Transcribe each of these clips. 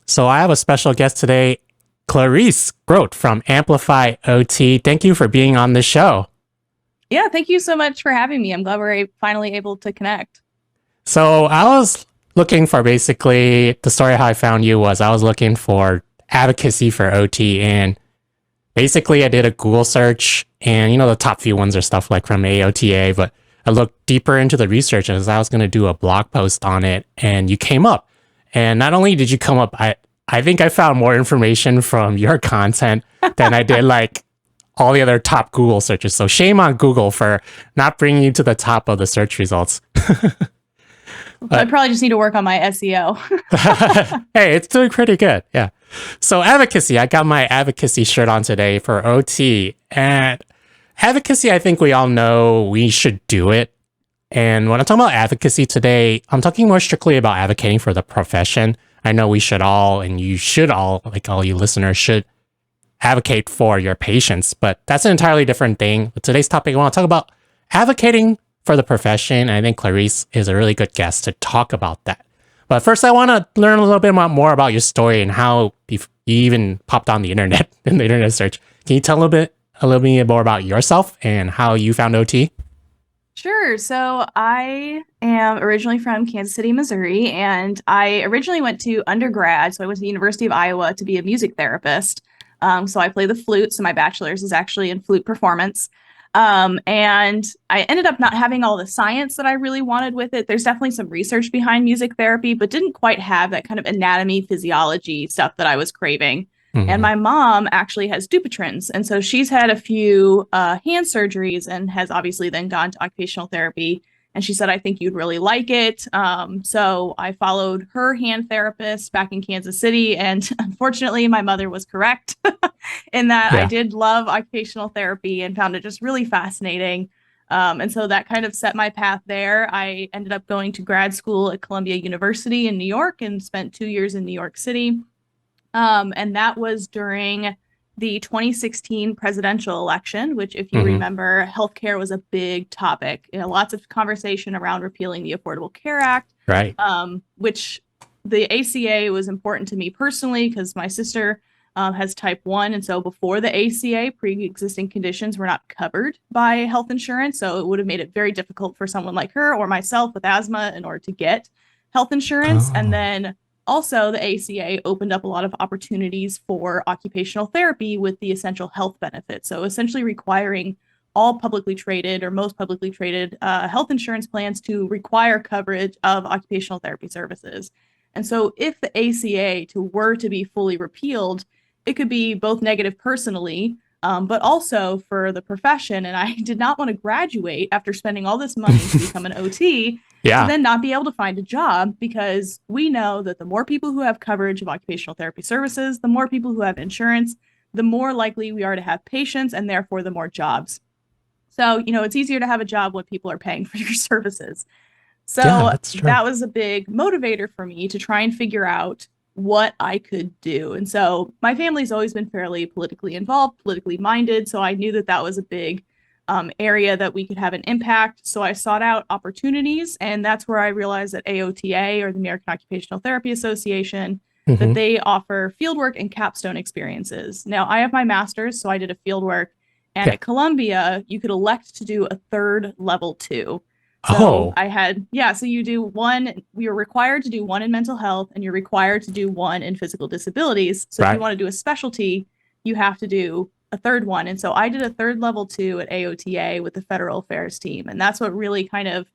So I have a special guest today, Clarice Grote from AmplifyOT. Thank you for being on the show. Yeah, thank you so much for having me. I'm glad we're finally able to connect. So I was looking for basically the story how I found you was I was looking for advocacy for OT, and basically I did a Google search, and the top few ones are stuff like from AOTA, but I looked deeper into the research as I was going to do a blog post on it, and you came up. And not only did you come up, I think I found more information from your content than I did like all the other top Google searches. So shame on Google for not bringing you to the top of the search results. I But probably just need to work on my SEO. hey, it's doing pretty good. Yeah. So advocacy, I got my advocacy shirt on today for OT. And advocacy, I think we all know we should do it. And when I'm talking about advocacy today, I'm talking more strictly about advocating for the profession. I know we should all, and you should all, like all you listeners, should advocate for your patients, but that's an entirely different thing. But today's topic, I want to talk about advocating for the profession. I think Clarice is a really good guest to talk about that. But first, I want to learn a little bit more about your story and how you even popped on the internet in the internet search. Can you tell a little bit more about yourself and how you found OT? Sure. So I am originally from Kansas City, Missouri, and I originally went to undergrad. So I went to the University of Iowa to be a music therapist. So I play the flute. So my bachelor's is actually in flute performance. And I ended up not having all the science that I really wanted with it. There's definitely some research behind music therapy, but didn't quite have that kind of anatomy, physiology stuff that I was craving. And Hmm. my mom actually has Dupuytren's. And so she's had a few hand surgeries and has obviously then gone to occupational therapy. And she said, I think you'd really like it. So I followed her hand therapist back in Kansas City. And unfortunately, my mother was correct in that I Yeah. did love occupational therapy and found it just really fascinating. And so that kind of set my path there. I ended up going to grad school at Columbia University in New York and spent 2 years in New York City. And that was during the 2016 presidential election, which, if you Hmm. remember, healthcare was a big topic. Lots of conversation around repealing the Affordable Care Act, Right. which the ACA was important to me personally because my sister has type 1. And so before the ACA, pre existing conditions were not covered by health insurance. So it would have made it very difficult for someone like her or myself with asthma in order to get health insurance. And Oh. then also, the ACA opened up a lot of opportunities for occupational therapy with the essential health benefits. So, essentially, requiring all publicly traded or most publicly traded health insurance plans to require coverage of occupational therapy services. And so, if the ACA were to be fully repealed, it could be both negative personally, but also for the profession. And I did not want to graduate after spending all this money to become an OT to Yeah. then not be able to find a job because we know that the more people who have coverage of occupational therapy services, the more people who have insurance, the more likely we are to have patients and therefore the more jobs. So, it's easier to have a job when people are paying for your services. Yeah, So that's true. that was a big motivator for me to try and figure out what I could do. And so my family's always been fairly politically involved, politically minded. So I knew that that was a big area that we could have an impact. So I sought out opportunities. And that's where I realized that AOTA, or the American Occupational Therapy Association, that Hmm. they offer fieldwork and capstone experiences. Now, I have my master's, so I did a fieldwork. And Yeah. at Columbia, you could elect to do a third level two. So Oh. I had, yeah, so you do one, you're required to do one in mental health and you're required to do one in physical disabilities. So if you Right. want to do a specialty, you have to do a third one. And so I did a third level two at AOTA with the federal affairs team. And that's what really kind of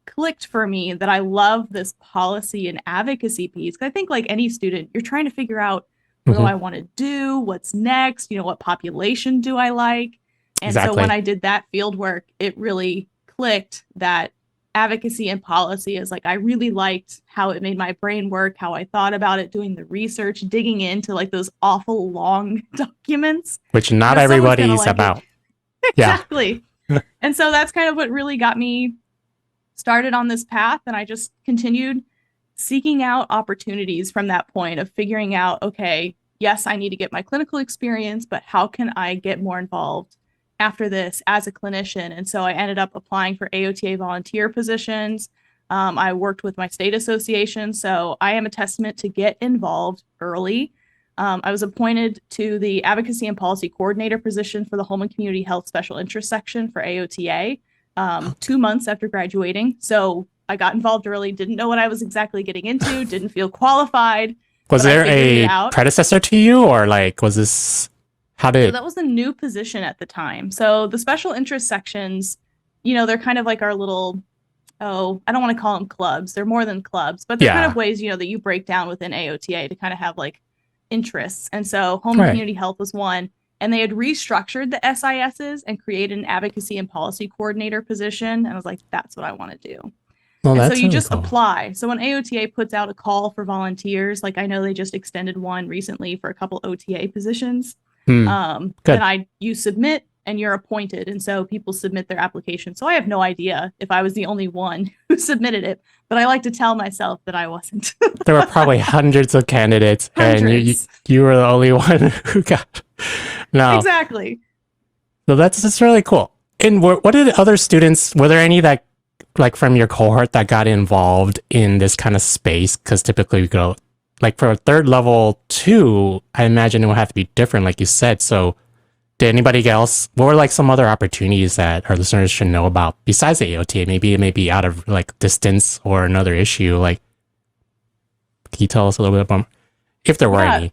clicked for me that I love this policy and advocacy piece. 'Cause I think, like any student, you're trying to figure out what do Hmm. I want to do? What's next? What population do I like? And so when Exactly. I did that field work, it really clicked that advocacy and policy is like I really liked how it made my brain work, how I thought about it, doing the research, digging into like those awful long documents. Which not Someone's gonna everybody's like it. about. Yeah. Exactly. And so that's kind of what really got me started on this path. And I just continued seeking out opportunities from that point of figuring out, okay, yes, I need to get my clinical experience, but how can I get more involved after this as a clinician? And so I ended up applying for AOTA volunteer positions. I worked with my state association, so I am a testament to get involved early. I was appointed to the Advocacy and Policy Coordinator position for the Home and Community Health Special Interest Section for AOTA 2 months after graduating. So I got involved early, didn't know what I was exactly getting into, didn't feel qualified. Was there a predecessor to you, or like, was this, how did? So that was a new position at the time. So the special interest sections, they're kind of like our little, I don't want to call them clubs. They're more than clubs, but they're kind of ways, that you break down within AOTA to kind of have like interests. And so home and community health was one, and they had restructured the SISs and created an advocacy and policy coordinator position. And I was like, that's what I want to do. Well, and so you just apply. So when AOTA puts out a call for volunteers, like I know they just extended one recently for a couple OTA positions. Then you submit and you're appointed. And so people submit their application. So I have no idea if I was the only one who submitted it, but I like to tell myself that I wasn't. There were probably hundreds of candidates and you were the only one who got. No. Exactly. So that's really cool. And what did other students, were there any that like from your cohort that got involved in this kind of space? Because typically we go like for a third level 2, I imagine it will have to be different, like you said. So did anybody else, what were like some other opportunities that our listeners should know about besides the AOTA? Maybe it may be out of like distance or another issue. Like, can you tell us a little bit about if there were any?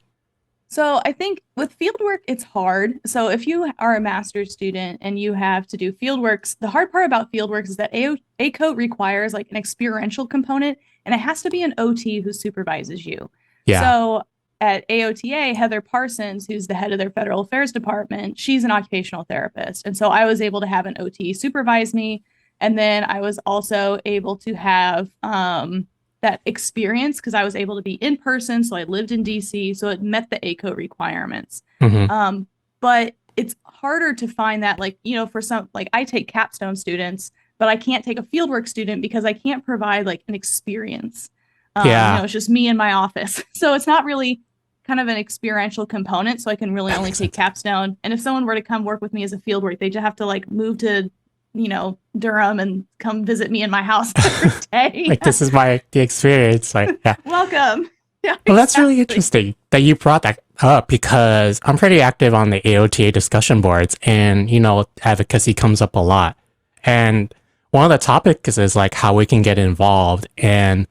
So I think with fieldwork, it's hard. So if you are a master's student and you have to do fieldworks, the hard part about fieldworks is that ACOT requires like an experiential component, and it has to be an OT who supervises you. Yeah. So at AOTA, Heather Parsons, who's the head of their federal affairs department, she's an occupational therapist. And so I was able to have an OT supervise me. And then I was also able to have that experience because I was able to be in person. So I lived in DC, so it met the ACOT requirements. But it's harder to find that, like, for some, like I take Capstone students, but I can't take a fieldwork student because I can't provide like an experience. It's just me in my office. So it's not really kind of an experiential component. So I can really only take Capstone. And if someone were to come work with me as a fieldwork, they just have to like move to Durham and come visit me in my house every day. Like, this is the experience. Like, yeah. Welcome. Yeah, well, that's really interesting that you brought that up because I'm pretty active on the AOTA discussion boards and, advocacy comes up a lot. And one of the topics is like how we can get involved. And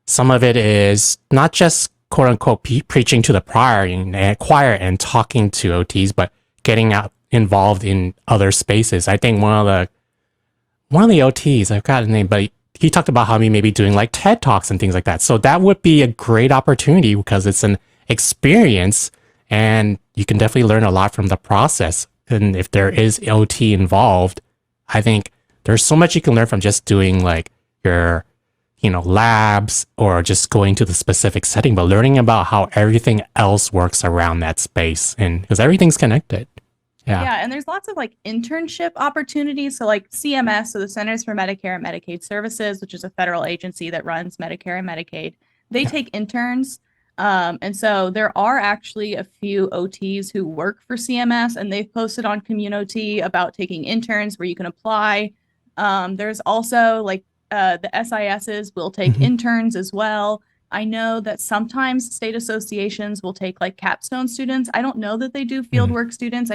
some of it is not just quote unquote preaching to the choir and talking to OTs, but getting out involved in other spaces. I think one of the OTs, I've got his name, but he talked about how he may be doing like TED Talks and things like that. So that would be a great opportunity because it's an experience and you can definitely learn a lot from the process. And if there is OT involved, I think there's so much you can learn from just doing like your, labs or just going to the specific setting, but learning about how everything else works around that space and because everything's connected. Yeah, and there's lots of like internship opportunities. So like CMS, so the Centers for Medicare and Medicaid Services, which is a federal agency that runs Medicare and Medicaid, they take interns. And so there are actually a few OTs who work for CMS, and they've posted on CommunOT about taking interns where you can apply. There's also like the SISs will take interns as well. I know that sometimes state associations will take like Capstone students. I don't know that they do fieldwork students.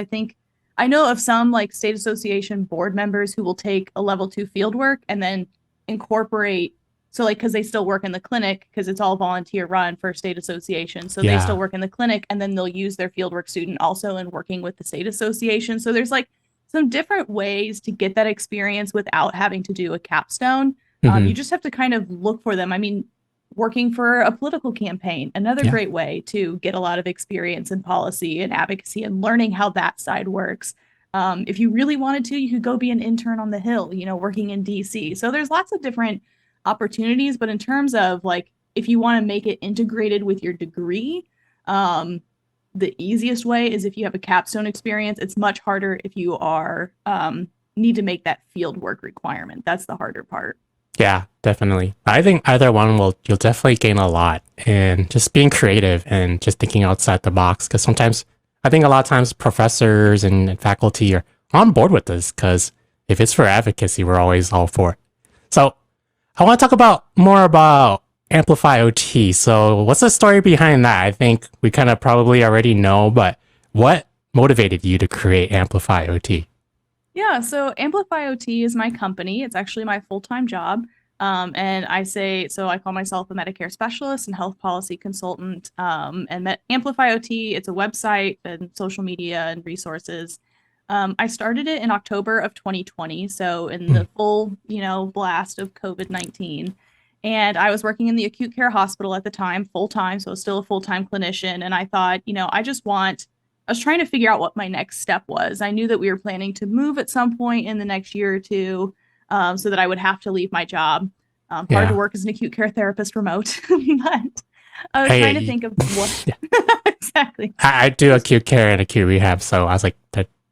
I know of some like state association board members who will take a level 2 fieldwork and then incorporate. So like, cause they still work in the clinic because it's all volunteer run for state association. So they still work in the clinic and then they'll use their fieldwork student also in working with the state association. So there's like some different ways to get that experience without having to do a capstone. You just have to kind of look for them. I mean, working for a political campaign, another great way to get a lot of experience in policy and advocacy and learning how that side works. If you really wanted to, you could go be an intern on the Hill, working in DC. So there's lots of different opportunities, but in terms of like, if you want to make it integrated with your degree, the easiest way is if you have a capstone experience. It's much harder if you are need to make that field work requirement. That's the harder part. Yeah, definitely. I think either one you'll definitely gain a lot in just being creative and just thinking outside the box. Because I think a lot of times professors and faculty are on board with this because if it's for advocacy, we're always all for it. So I want to talk about more about Amplify OT. So, what's the story behind that? I think we kind of probably already know, but what motivated you to create Amplify OT? Yeah, so AmplifyOT is my company. It's actually my full-time job. And I call myself a Medicare specialist and health policy consultant. AmplifyOT, it's a website and social media and resources. I started it in October of 2020, so in Hmm. the full, blast of COVID-19. And I was working in the acute care hospital at the time, full time, so still a full-time clinician. And I thought, I was trying to figure out what my next step was. I knew that we were planning to move at some point in the next year or two, so that I would have to leave my job. Hard to Yeah. work as an acute care therapist remote, but I was trying to Hey, think of what yeah. exactly. I do acute care and acute rehab, so I was like,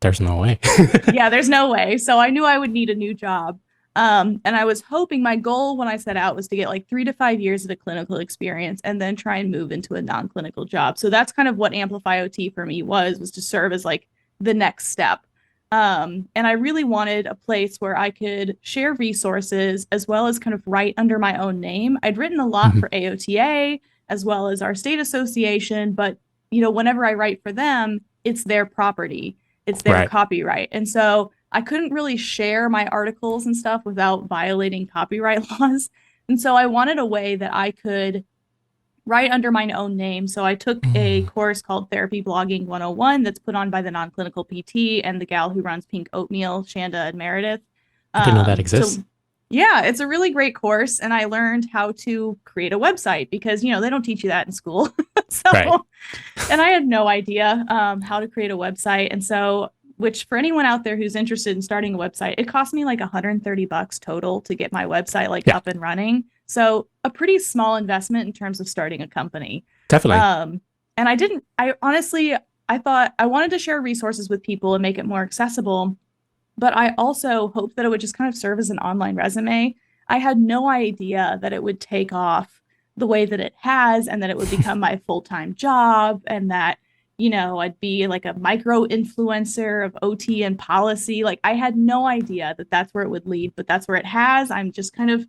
there's no way. Yeah, there's no way. So I knew I would need a new job. And I was hoping my goal when I set out was to get like 3 to 5 years of a clinical experience and then try and move into a non-clinical job. So that's kind of what Amplify OT for me was to serve as like the next step. And I really wanted a place where I could share resources as well as kind of write under my own name. I'd written a lot Mhm. for AOTA as well as our state association, but whenever I write for them, it's their property, it's their Right. copyright. And so I couldn't really share my articles and stuff without violating copyright laws. And so I wanted a way that I could write under my own name. So I took a Mm. course called Therapy Blogging 101 that's put on by the non-clinical PT and the gal who runs Pink Oatmeal, Shanda and Meredith. I didn't know that exists. So yeah, it's a really great course. And I learned how to create a website because, they don't teach you that in school. Right. So, and I had no idea how to create a website. And so, which for anyone out there who's interested in starting a website, it cost me like $130 total to get my website like Yeah, up and running. So a pretty small investment in terms of starting a company. definitely. Um, and I honestly, I thought I wanted to share resources with people and make it more accessible, but I also hoped that it would just kind of serve as an online resume. I had no idea that it would take off the way that it has and that it would become my full-time job and that, I'd be like a micro influencer of OT and policy. Like I had no idea that that's where it would lead, but that's where it has. I'm just kind of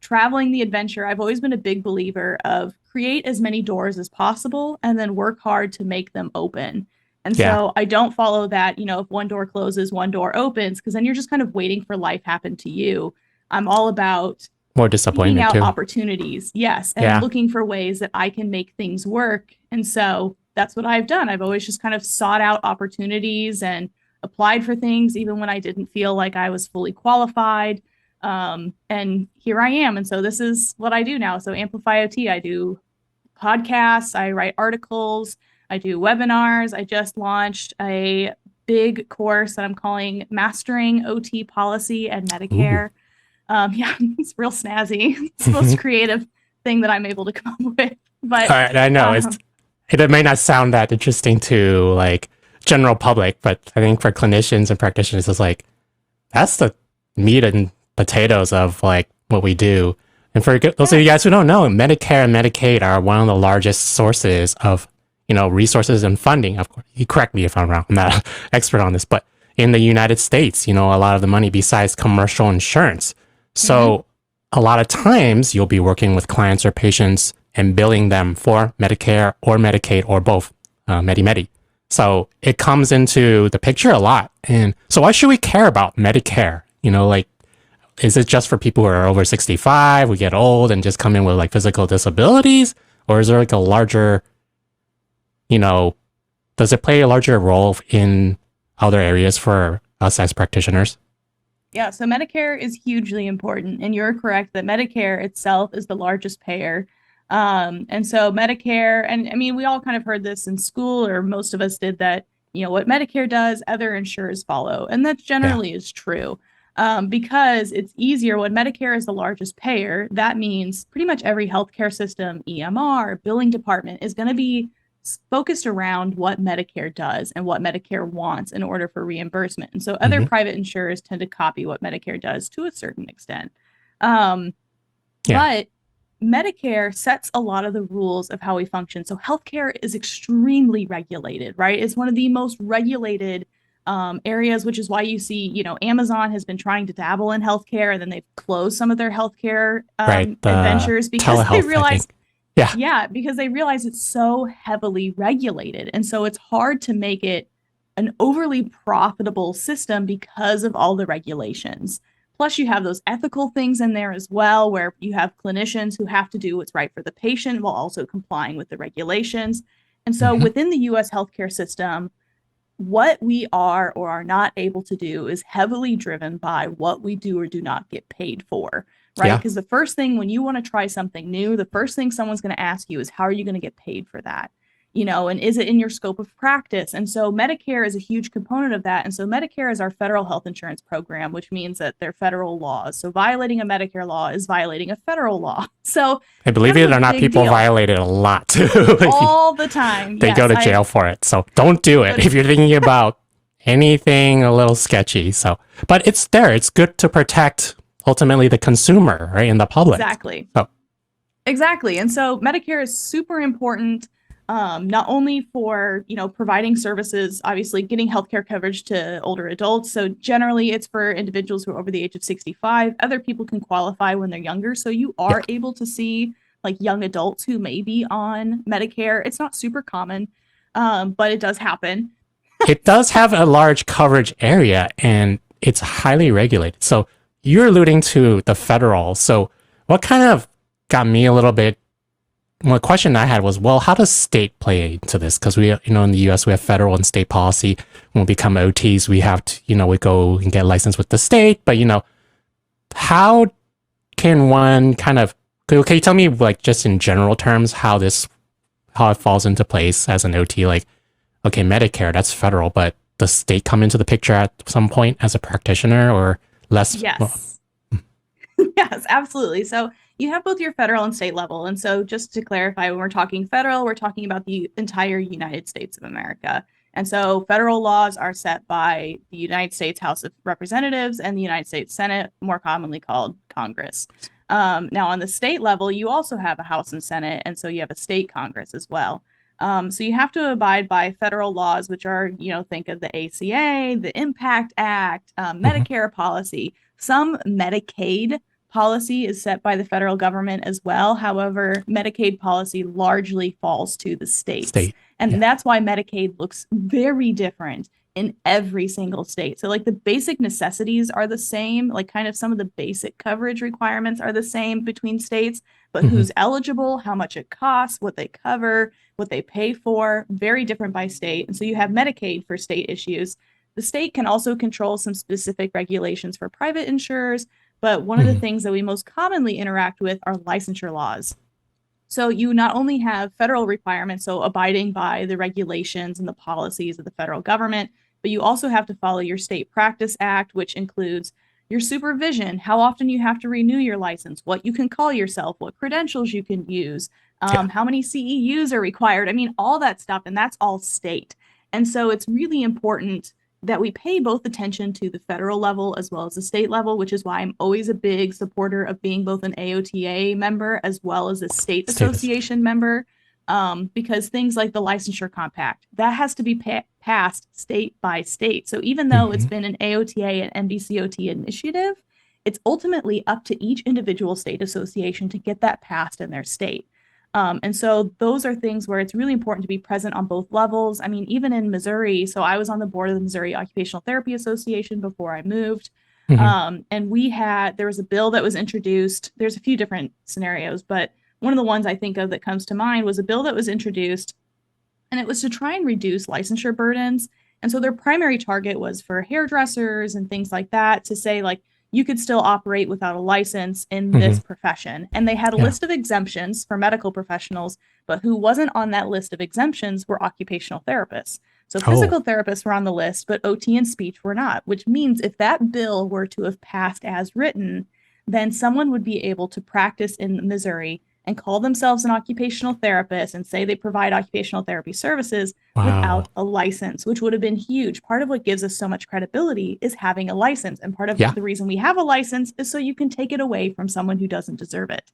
traveling the adventure. I've always been a big believer of create as many doors as possible and then work hard to make them open. And Yeah, so I don't follow that, if one door closes, one door opens, because then you're just kind of waiting for life happen to you. I'm all about more seeking disappointment out too. opportunities, yes, and Yeah, looking for ways that I can make things work. And so that's what I've done. I've always just kind of sought out opportunities and applied for things, even when I didn't feel like I was fully qualified. And here I am. And so this is what I do now. So Amplify OT, I do podcasts, I write articles, I do webinars. I just launched a big course that I'm calling Mastering OT Policy and ooh. Medicare. Yeah, it's real snazzy. It's the most creative thing that I'm able to come up with. But I know um, it may not sound that interesting to like general public, but I think for clinicians and practitioners, it's like that's the meat and potatoes of like what we do. And for those of you yes, guys who don't know, Medicare and Medicaid are one of the largest sources of resources and funding. Of course, you correct me if I'm wrong. I'm not an expert on this, but in the United States, a lot of the money besides commercial insurance. hmm So a lot of times you'll be working with clients or patients and billing them for Medicare or Medicaid or both, Medi-Medi. So it comes into the picture a lot. And so why should we care about Medicare? Like, is it just for people who are over 65, we get old and just come in with like physical disabilities? Or is there like a larger, you know, does it play a larger role in other areas for us as practitioners? yeah. So Medicare is hugely important, and you're correct that Medicare itself is the largest payer. And so Medicare, and I mean, we all kind of heard this in school, or most of us did that. What Medicare does, other insurers follow, and that Yeah. generally is true. Because it's easier when Medicare is the largest payer. That means pretty much every healthcare system, EMR, billing department is going to be focused around what Medicare does and what Medicare wants in order for reimbursement. And so other Hmm. private insurers tend to copy what Medicare does to a certain extent. Um, Yeah. but Medicare sets a lot of the rules of how we function. So healthcare is extremely regulated, right? It's one of the most regulated areas, which is why you see, Amazon has been trying to dabble in healthcare, and then they've closed some of their healthcare Right. The adventures because they telehealth, I think. realize, Yeah. yeah, because they realize it's so heavily regulated. And so it's hard to make it an overly profitable system because of all the regulations. Plus, you have those ethical things in there as well, where you have clinicians who have to do what's right for the patient while also complying with the regulations. And so Hmm. within the US healthcare system, what we are or are not able to do is heavily driven by what we do or do not get paid for, right? Yeah. Because the first thing when you want to try something new, the first thing someone's going to ask you is, how are you going to get paid for that? And is it in your scope of practice? And so Medicare is a huge component of that. And so Medicare is our federal health insurance program, which means that they're federal laws. So violating a Medicare law is violating a federal law. So And believe kind of it a or not, big people deal violate it a lot too. all the time. They go Yes, to jail for it. So don't do it but if you're thinking about anything a little sketchy. So, but it's there. It's good to protect ultimately the consumer, right, and the public. exactly. So, Exactly. And so Medicare is super important, not only for, providing services, obviously getting healthcare coverage to older adults. So generally it's for individuals who are over the age of 65. Other people can qualify when they're younger. So you yeah, are able to see like young adults who may be on Medicare. It's not super common, but it does happen. it does have a large coverage area and it's highly regulated. So you're alluding to the federal. So what kind of got me a little bit. One question I had was, well, how does state play into this? Because we, in the U.S. we have federal and state policy. When we become OTs, we have to, we go and get licensed with the state. But how can one kind of? Can you tell me, like, just in general terms, how it falls into place as an OT? Like, okay, Medicare, that's federal, but does state come into the picture at some point as a practitioner or less? Well, Yes. Yes, absolutely. So you have both your federal and state level. And so just to clarify, when we're talking federal, we're talking about the entire United States of America. And so federal laws are set by the United States House of Representatives and the United States Senate, more commonly called Congress. Now, on the state level, you also have a House and Senate, and so you have a state Congress as well. So you have to abide by federal laws, which are, think of the ACA, the Impact Act, mhm. Medicare policy. Some Medicaid policy is set by the federal government as well. However, Medicaid policy largely falls to the states. State. And Yeah. that's why Medicaid looks very different in every single state. So, like, the basic necessities are the same, like, kind of some of the basic coverage requirements are the same between states, but Hmm. who's eligible, how much it costs, what they cover, what they pay for, very different by state. And so you have Medicaid for state issues. The state can also control some specific regulations for private insurers, but one of the Hmm. things that we most commonly interact with are licensure laws. So you not only have federal requirements, so abiding by the regulations and the policies of the federal government, but you also have to follow your State Practice Act, which includes your supervision, how often you have to renew your license, what you can call yourself, what credentials you can use, Yeah. how many CEUs are required. I mean, all that stuff, and that's all state. And so it's really important that we pay both attention to the federal level as well as the state level, which is why I'm always a big supporter of being both an AOTA member as well as a state Status. association member, because things like the licensure compact, that has to be passed state by state. So even though it's Hmm. been an AOTA and MDCOT initiative, it's ultimately up to each individual state association to get that passed in their state. And so those are things where it's really important to be present on both levels. I mean, even in Missouri, so I was on the board of the Missouri Occupational Therapy Association before I moved. Hmm. And there was a bill that was introduced. There's a few different scenarios, but one of the ones I think of that comes to mind was a bill that was introduced, and it was to try and reduce licensure burdens. And so their primary target was for hairdressers and things like that, to say, like, you could still operate without a license in Hmm. this profession. And they had a Yeah. list of exemptions for medical professionals, but who wasn't on that list of exemptions were occupational therapists. So Oh. physical therapists were on the list, but OT and speech were not, which means if that bill were to have passed as written, then someone would be able to practice in Missouri and call themselves an occupational therapist and say they provide occupational therapy services Wow. without a license, which would have been huge. Part of what gives us so much credibility is having a license. And part of Yeah. the reason we have a license is so you can take it away from someone who doesn't deserve it.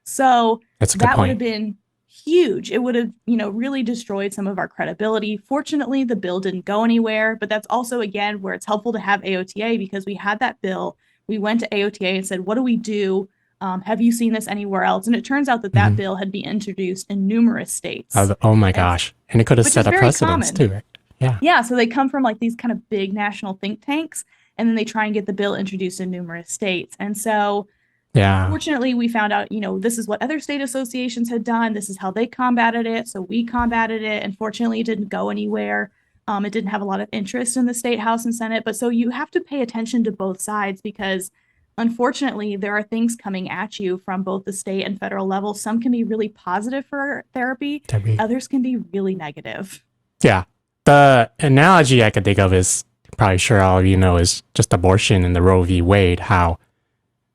So That's a good that would have point. been huge. It would have, really destroyed some of our credibility. Fortunately, the bill didn't go anywhere, but that's also, again, where it's helpful to have AOTA, because we had that bill. We went to AOTA and said, what do we do? Have you seen this anywhere else? And it turns out that that Hmm. bill had been introduced in numerous states, Oh my and gosh. And it could have which set is a very precedence common. too, right? Yeah. Yeah, so they come from like these kind of big national think tanks, and then they try and get the bill introduced in numerous states. And so Yeah. fortunately, we found out, this is what other state associations had done. This is how they combated it. So we combated it. And fortunately, it didn't go anywhere. It didn't have a lot of interest in the state house and Senate. But so you have to pay attention to both sides, because unfortunately, there are things coming at you from both the state and federal level. Some can be really positive for therapy, That'd be, others can be really negative. yeah. The analogy I could think of is probably sure all of you know is just abortion in the Roe v. Wade. How,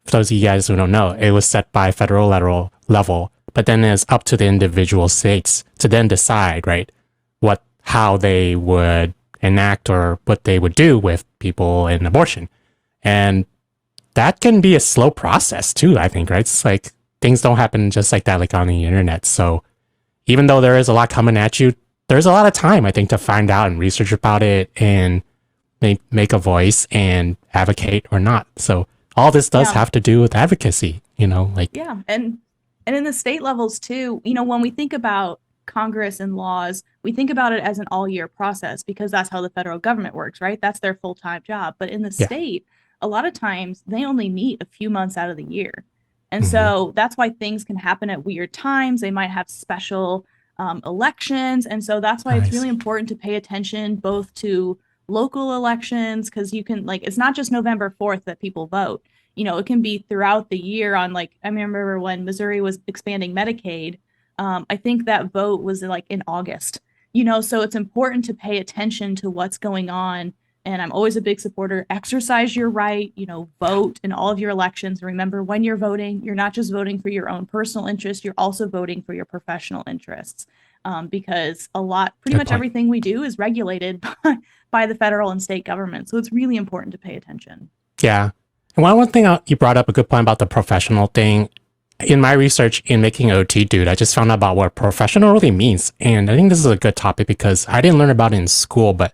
for those of you guys who don't know, it was set by federal level, but then it's up to the individual states to then decide, right, how they would enact or what they would do with people in abortion. And that can be a slow process too, I think, right? It's like things don't happen just like that, like on the internet. So even though there is a lot coming at you, there's a lot of time, I think, to find out and research about it and make a voice and advocate or not. So all this does Yeah. have to do with advocacy, like, Yeah. And in the state levels too, when we think about Congress and laws, we think about it as an all year process, because that's how the federal government works, right? That's their full-time job. But in the yeah. state, a lot of times they only meet a few months out of the year. And Hmm. so that's why things can happen at weird times. They might have special elections. And so that's why I it's really see. important to pay attention both to local elections, because you can, like, it's not just November 4th that people vote. It can be throughout the year on, like, I remember when Missouri was expanding Medicaid, I think that vote was like in August, so it's important to pay attention to what's going on. And I'm always a big supporter. Exercise your right, vote in all of your elections. Remember, when you're voting, you're not just voting for your own personal interest, you're also voting for your professional interests. Because pretty Good much point. everything we do is regulated by the federal and state government. So it's really important to pay attention. Yeah. And one thing you brought up a good point about the professional thing. In my research in making OT, dude, I just found out about what professional really means. And I think this is a good topic because I didn't learn about it in school, but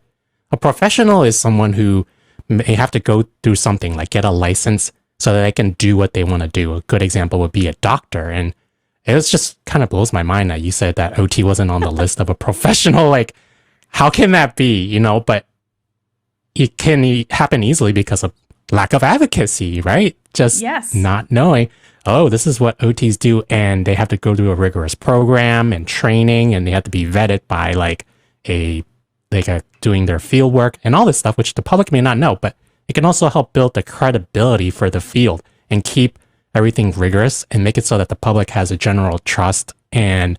a professional is someone who may have to go through something like get a license so that they can do what they want to do. A good example would be a doctor. And it was just kind of blows my mind that you said that OT wasn't on the list of a professional. Like, how can that be? But it can happen easily because of lack of advocacy, right? Just Yes. not knowing, oh, this is what OTs do. And they have to go through a rigorous program and training, and they have to be vetted by doing their field work and all this stuff, which the public may not know, but it can also help build the credibility for the field and keep everything rigorous and make it so that the public has a general trust and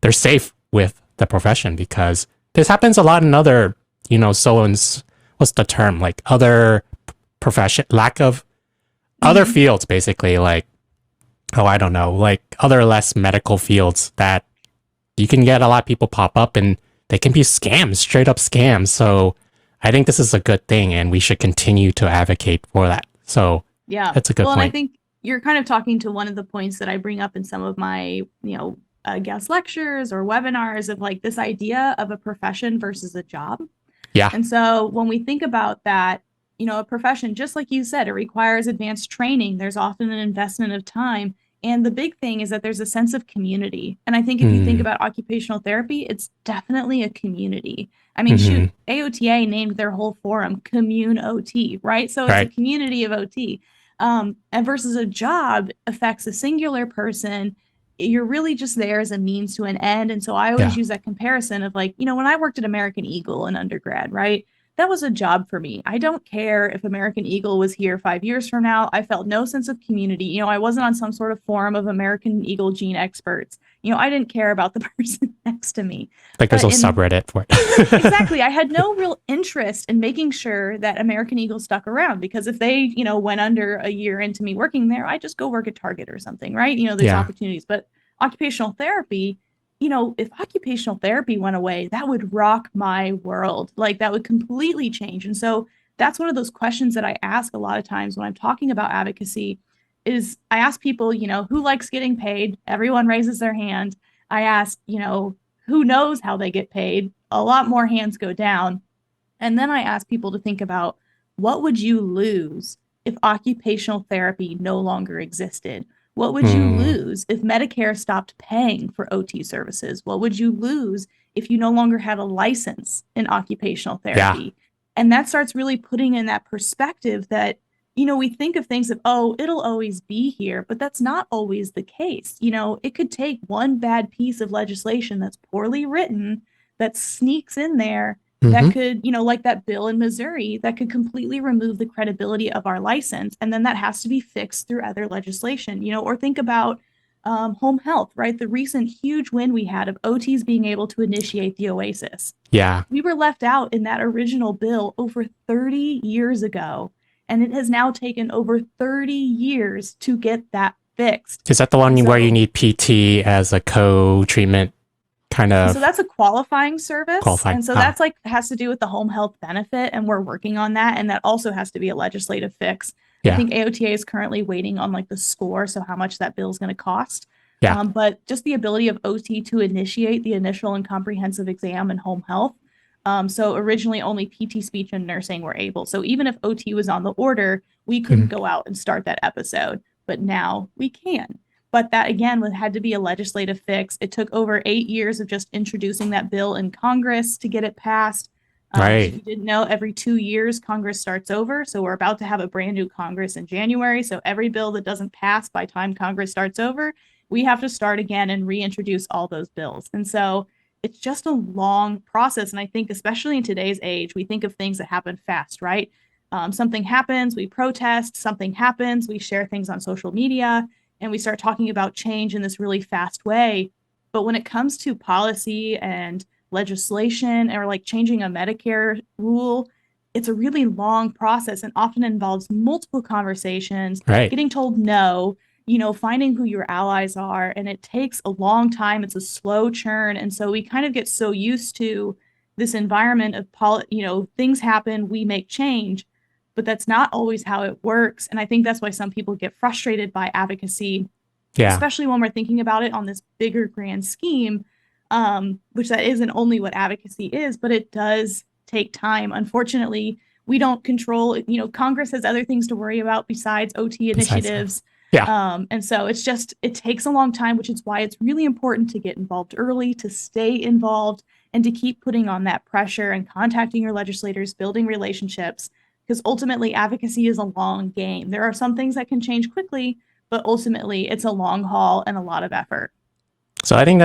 they're safe with the profession, because this happens a lot in other, what's the term? Like other profession, lack of other fields, basically, like, oh, I don't know, like other less medical fields that you can get a lot of people pop up and they can be scams, straight up scams. So I think this is a good thing and we should continue to advocate for that. So Yeah. that's a good Well, and I point. think you're kind of talking to one of the points that I bring up in some of my, guest lectures or webinars, of like this idea of a profession versus a job. Yeah. And so when we think about that, a profession, just like you said, it requires advanced training. There's often an investment of time. And the big thing is that there's a sense of community. And I think if you think about occupational therapy, it's definitely a community. I mean, shoot, AOTA named their whole forum Commune OT, right? So it's a community of OT. And versus a job affects a singular person. You're really just there as a means to an end. And so I always use that comparison of, like, when I worked at American Eagle in undergrad, right? That was a job for me. I don't care if American Eagle was here 5 years from now. I felt no sense of community. I wasn't on some sort of forum of American Eagle gene experts. I didn't care about the person next to me. Like there's a subreddit for it. Exactly. I had no real interest in making sure that American Eagle stuck around, because if they, went under a year into me working there, I just go work at Target or something, right? There's opportunities. But occupational therapy, if occupational therapy went away, that would rock my world. Like, that would completely change. And so that's one of those questions that I ask a lot of times when I'm talking about advocacy is I ask people, who likes getting paid? Everyone raises their hand. I ask, who knows how they get paid? A lot more hands go down. And then I ask people to think about, what would you lose if occupational therapy no longer existed? What would you Mm, lose if Medicare stopped paying for OT services? What would you lose if you no longer had a license in occupational yeah. therapy? And that starts really putting in that perspective that, we think of things of, oh, it'll always be here, but that's not always the case. It could take one bad piece of legislation that's poorly written that sneaks in there that Hmm. could, like that bill in Missouri, that could completely remove the credibility of our license. And then that has to be fixed through other legislation, or think about home health, right? The recent huge win we had of OTs being able to initiate the OASIS. Yeah. We were left out in that original bill over 30 years ago, and it has now taken over 30 years to get that fixed. Is that the And one where you so need PT as a co-treatment kind So of that's a qualifying service. qualifying? And so Ah, that's like has to do with the home health benefit. And we're working on that. And that also has to be a legislative fix. I yeah. think AOTA is currently waiting on like the score. So how much that bill is going to cost. Yeah. But just the ability of OT to initiate the initial and comprehensive exam in home health. So originally only PT, speech, and nursing were able. So even if OT was on the order, we couldn't Mhm. go out and start that episode. But now we can. But that again had to be a legislative fix. It took over 8 years of just introducing that bill in Congress to get it passed. If Right. you didn't know, every 2 years Congress starts over. So we're about to have a brand new Congress in January. So every bill that doesn't pass by time Congress starts over, we have to start again and reintroduce all those bills. And so it's just a long process. And I think, especially in today's age, we think of things that happen fast, right? Something happens, we protest, something happens, we share things on social media, and we start talking about change in this really fast way. But when it comes to policy and legislation or like changing a Medicare rule, it's a really long process and often involves multiple conversations, Right. getting told no, finding who your allies are. And it takes a long time. It's a slow churn. And so we kind of get so used to this environment of, things happen, we make change, but that's not always how it works. And I think that's why some people get frustrated by advocacy, Yeah. especially when we're thinking about it on this bigger grand scheme, which that isn't only what advocacy is, but it does take time. Unfortunately, we don't control, Congress has other things to worry about besides OT Besides that. initiatives. Yeah. And so it takes a long time, which is why it's really important to get involved early, to stay involved, and to keep putting on that pressure and contacting your legislators, building relationships, because ultimately advocacy is a long game. There are some things that can change quickly, but ultimately it's a long haul and a lot of effort. So I think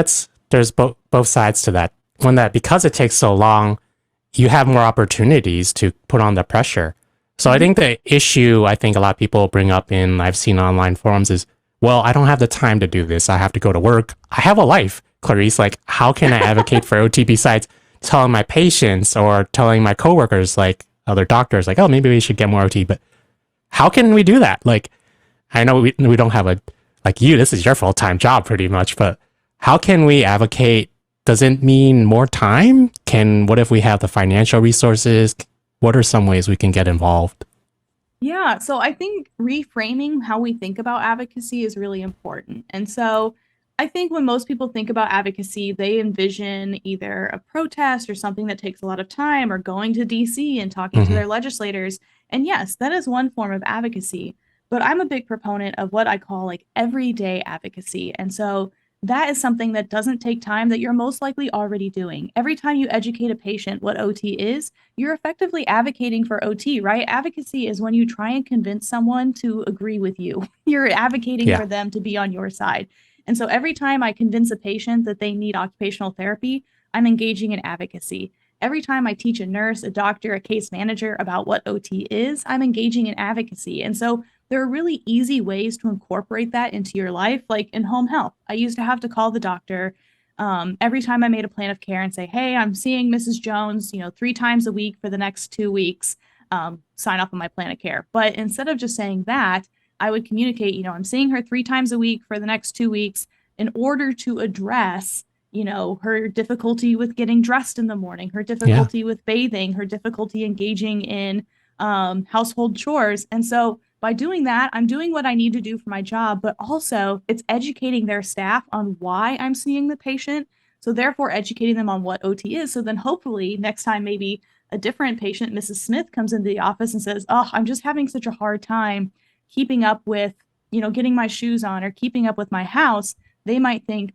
there's both sides to that. One, that because it takes so long, you have more opportunities to put on the pressure. So I Mm-hmm. think the issue I think a lot of people bring up in I've seen online forums is, well, I don't have the time to do this. I have to go to work. I have a life, Clarice. Like, how can I advocate for OT besides telling my patients or telling my coworkers, like other doctors, like, oh, maybe we should get more OT? But how can we do that? Like, I know we don't have like you, this is your full time job pretty much, but how can we advocate? Does it mean more time? What if we have the financial resources? What are some ways we can get involved? Yeah, so I think reframing how we think about advocacy is really important. And so I think when most people think about advocacy, they envision either a protest or something that takes a lot of time, or going to DC and talking to Hmm. their legislators. And yes, that is one form of advocacy, but I'm a big proponent of what I call like everyday advocacy. And so that is something that doesn't take time, that you're most likely already doing. Every time you educate a patient what OT is, you're effectively advocating for OT, right? Advocacy is when you try and convince someone to agree with you. You're advocating Yeah. for them to be on your side. And so every time I convince a patient that they need occupational therapy, I'm engaging in advocacy. Every time I teach a nurse, a doctor, a case manager about what OT is, I'm engaging in advocacy. And so there are really easy ways to incorporate that into your life, like in home health. I used to have to call the doctor every time I made a plan of care and say, hey, I'm seeing Mrs. Jones, 3 times a week for the next 2 weeks, sign off on my plan of care. But instead of just saying that, I would communicate, I'm seeing her 3 times a week for the next 2 weeks in order to address, her difficulty with getting dressed in the morning, her Yeah. difficulty with bathing, her difficulty engaging in household chores. And so by doing that, I'm doing what I need to do for my job, but also it's educating their staff on why I'm seeing the patient. So therefore educating them on what OT is. So then hopefully next time maybe a different patient, Mrs. Smith, comes into the office and says, "Oh, I'm just having such a hard time keeping up with, getting my shoes on or keeping up with my house." They might think,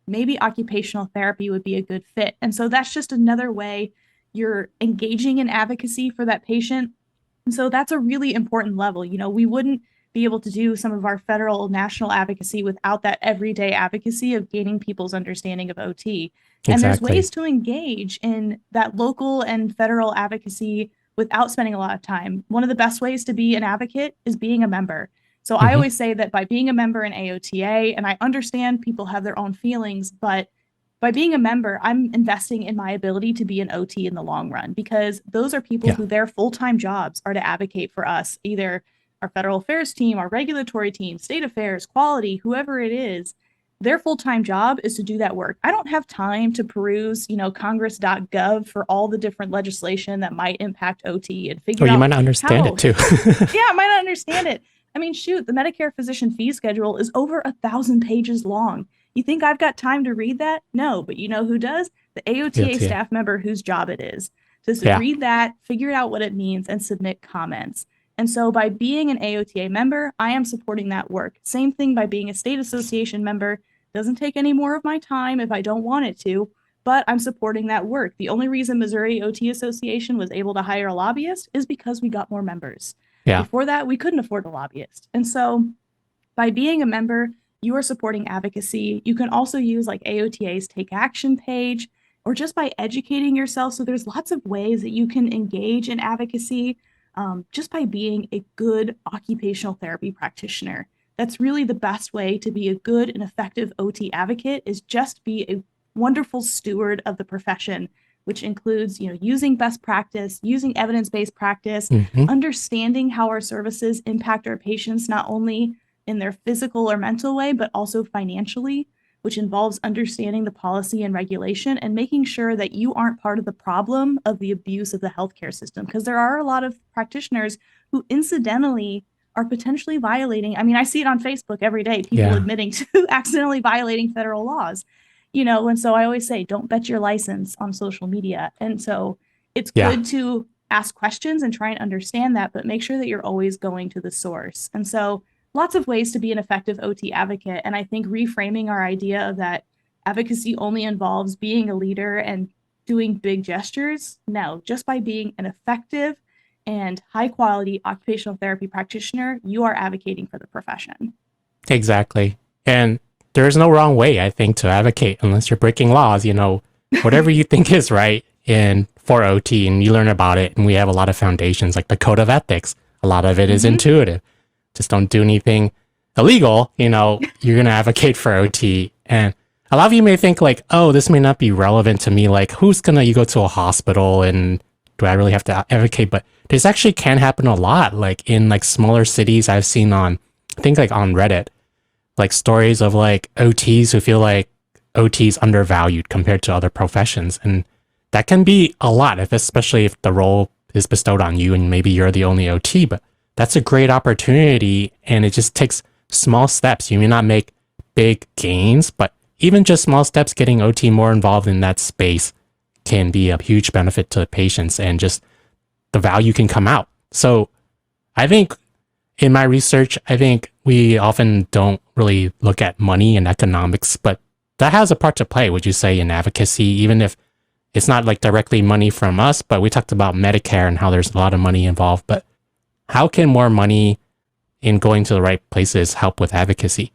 maybe occupational therapy would be a good fit. And so that's just another way you're engaging in advocacy for that patient. And so that's a really important level. We wouldn't be able to do some of our federal national advocacy without that everyday advocacy of gaining people's understanding of OT. And there's Exactly. ways to engage in that local and federal advocacy without spending a lot of time. One of the best ways to be an advocate is being a member. So I Hmm. always say that by being a member in AOTA, and I understand people have their own feelings, but by being a member, I'm investing in my ability to be an OT in the long run, because those are people Yeah. who their full-time jobs are to advocate for us, either our federal affairs team, our regulatory team, state affairs, quality, whoever it is. Their full-time job is to do that work. I don't have time to peruse, congress.gov for all the different legislation that might impact OT and Or figure you out might not understand it how. too. Yeah, I might not understand it. I mean, shoot, the Medicare physician fee schedule is over 1,000 pages long. You think I've got time to read that? No, but you know who does? The AOTA AOTA. staff member whose job it is to Yeah. read that, figure out what it means, and submit comments. And so by being an AOTA member, I am supporting that work. Same thing by being a state association member. Doesn't take any more of my time if I don't want it to, but I'm supporting that work. The only reason Missouri OT Association was able to hire a lobbyist is because we got more members. Yeah. Before that, we couldn't afford a lobbyist. And so by being a member, you are supporting advocacy. You can also use like AOTA's Take Action page, or just by educating yourself. So there's lots of ways that you can engage in advocacy, just by being a good occupational therapy practitioner. That's really the best way to be a good and effective OT advocate, is just be a wonderful steward of the profession, which includes, using best practice, using evidence-based practice, Hmm. understanding how our services impact our patients, not only in their physical or mental way, but also financially, which involves understanding the policy and regulation and making sure that you aren't part of the problem of the abuse of the healthcare system. Because there are a lot of practitioners who incidentally are potentially violating. I mean, I see it on Facebook every day, people Yeah. admitting to accidentally violating federal laws. And so I always say, don't bet your license on social media. And so it's Yeah. good to ask questions and try and understand that, but make sure that you're always going to the source. And so lots of ways to be an effective OT advocate. And I think reframing our idea of that advocacy only involves being a leader and doing big gestures. No, just by being an effective and high quality occupational therapy practitioner, you are advocating for the profession. Exactly. And there's no wrong way, I think, to advocate unless you're breaking laws. Whatever you think is right in for OT, and you learn about it. And we have a lot of foundations like the Code of Ethics. A lot of it is Mm-hmm. intuitive. Just don't do anything illegal. You're going to advocate for OT. And a lot of you may think like, oh, this may not be relevant to me. Like, you go to a hospital and do I really have to advocate? But this actually can happen a lot. Like in like smaller cities, I've seen I think like on Reddit, like stories of like OTs who feel like OTs undervalued compared to other professions. And that can be a lot, especially if the role is bestowed on you and maybe you're the only OT. But that's a great opportunity, and it just takes small steps. You may not make big gains, but even just small steps getting OT more involved in that space can be a huge benefit to patients, and just the value can come out. So I think in my research, I think we often don't really look at money and economics, but that has a part to play, would you say, in advocacy, even if it's not like directly money from us, but we talked about Medicare and how there's a lot of money involved. But how can more money in going to the right places help with advocacy?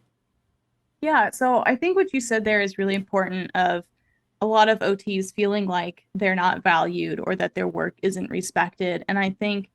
Yeah, so I think what you said there is really important, of a lot of OTs feeling like they're not valued or that their work isn't respected. And I think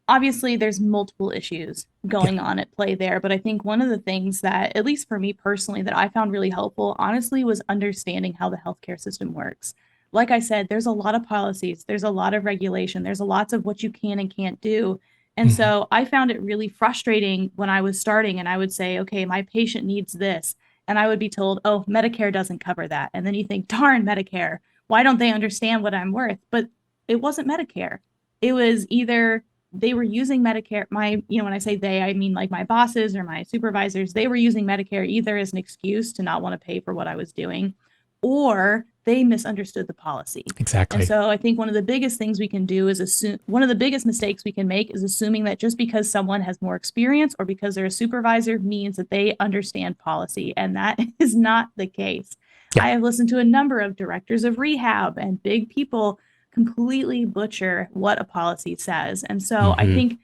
obviously there's multiple issues Yeah. going on at play there, but I think one of the things that, at least for me personally, that I found really helpful, honestly, was understanding how the healthcare system works. Like I said, there's a lot of policies, there's a lot of regulation, there's a lots of what you can and can't do. And Mhm. so I found it really frustrating when I was starting and I would say, okay, my patient needs this. And I would be told, oh, Medicare doesn't cover that. And then you think, darn, Medicare, why don't they understand what I'm worth? But it wasn't Medicare. It was either they were using Medicare, when I say they, I mean like my bosses or my supervisors, they were using Medicare either as an excuse to not want to pay for what I was doing, or they misunderstood the policy. And Exactly. so I think one of the biggest things we can do is one of the biggest mistakes we can make is assuming that just because someone has more experience or because they're a supervisor means that they understand policy. And that is not the case. Yeah. I have listened to a number of directors of rehab and big people completely butcher what a policy says. And so I think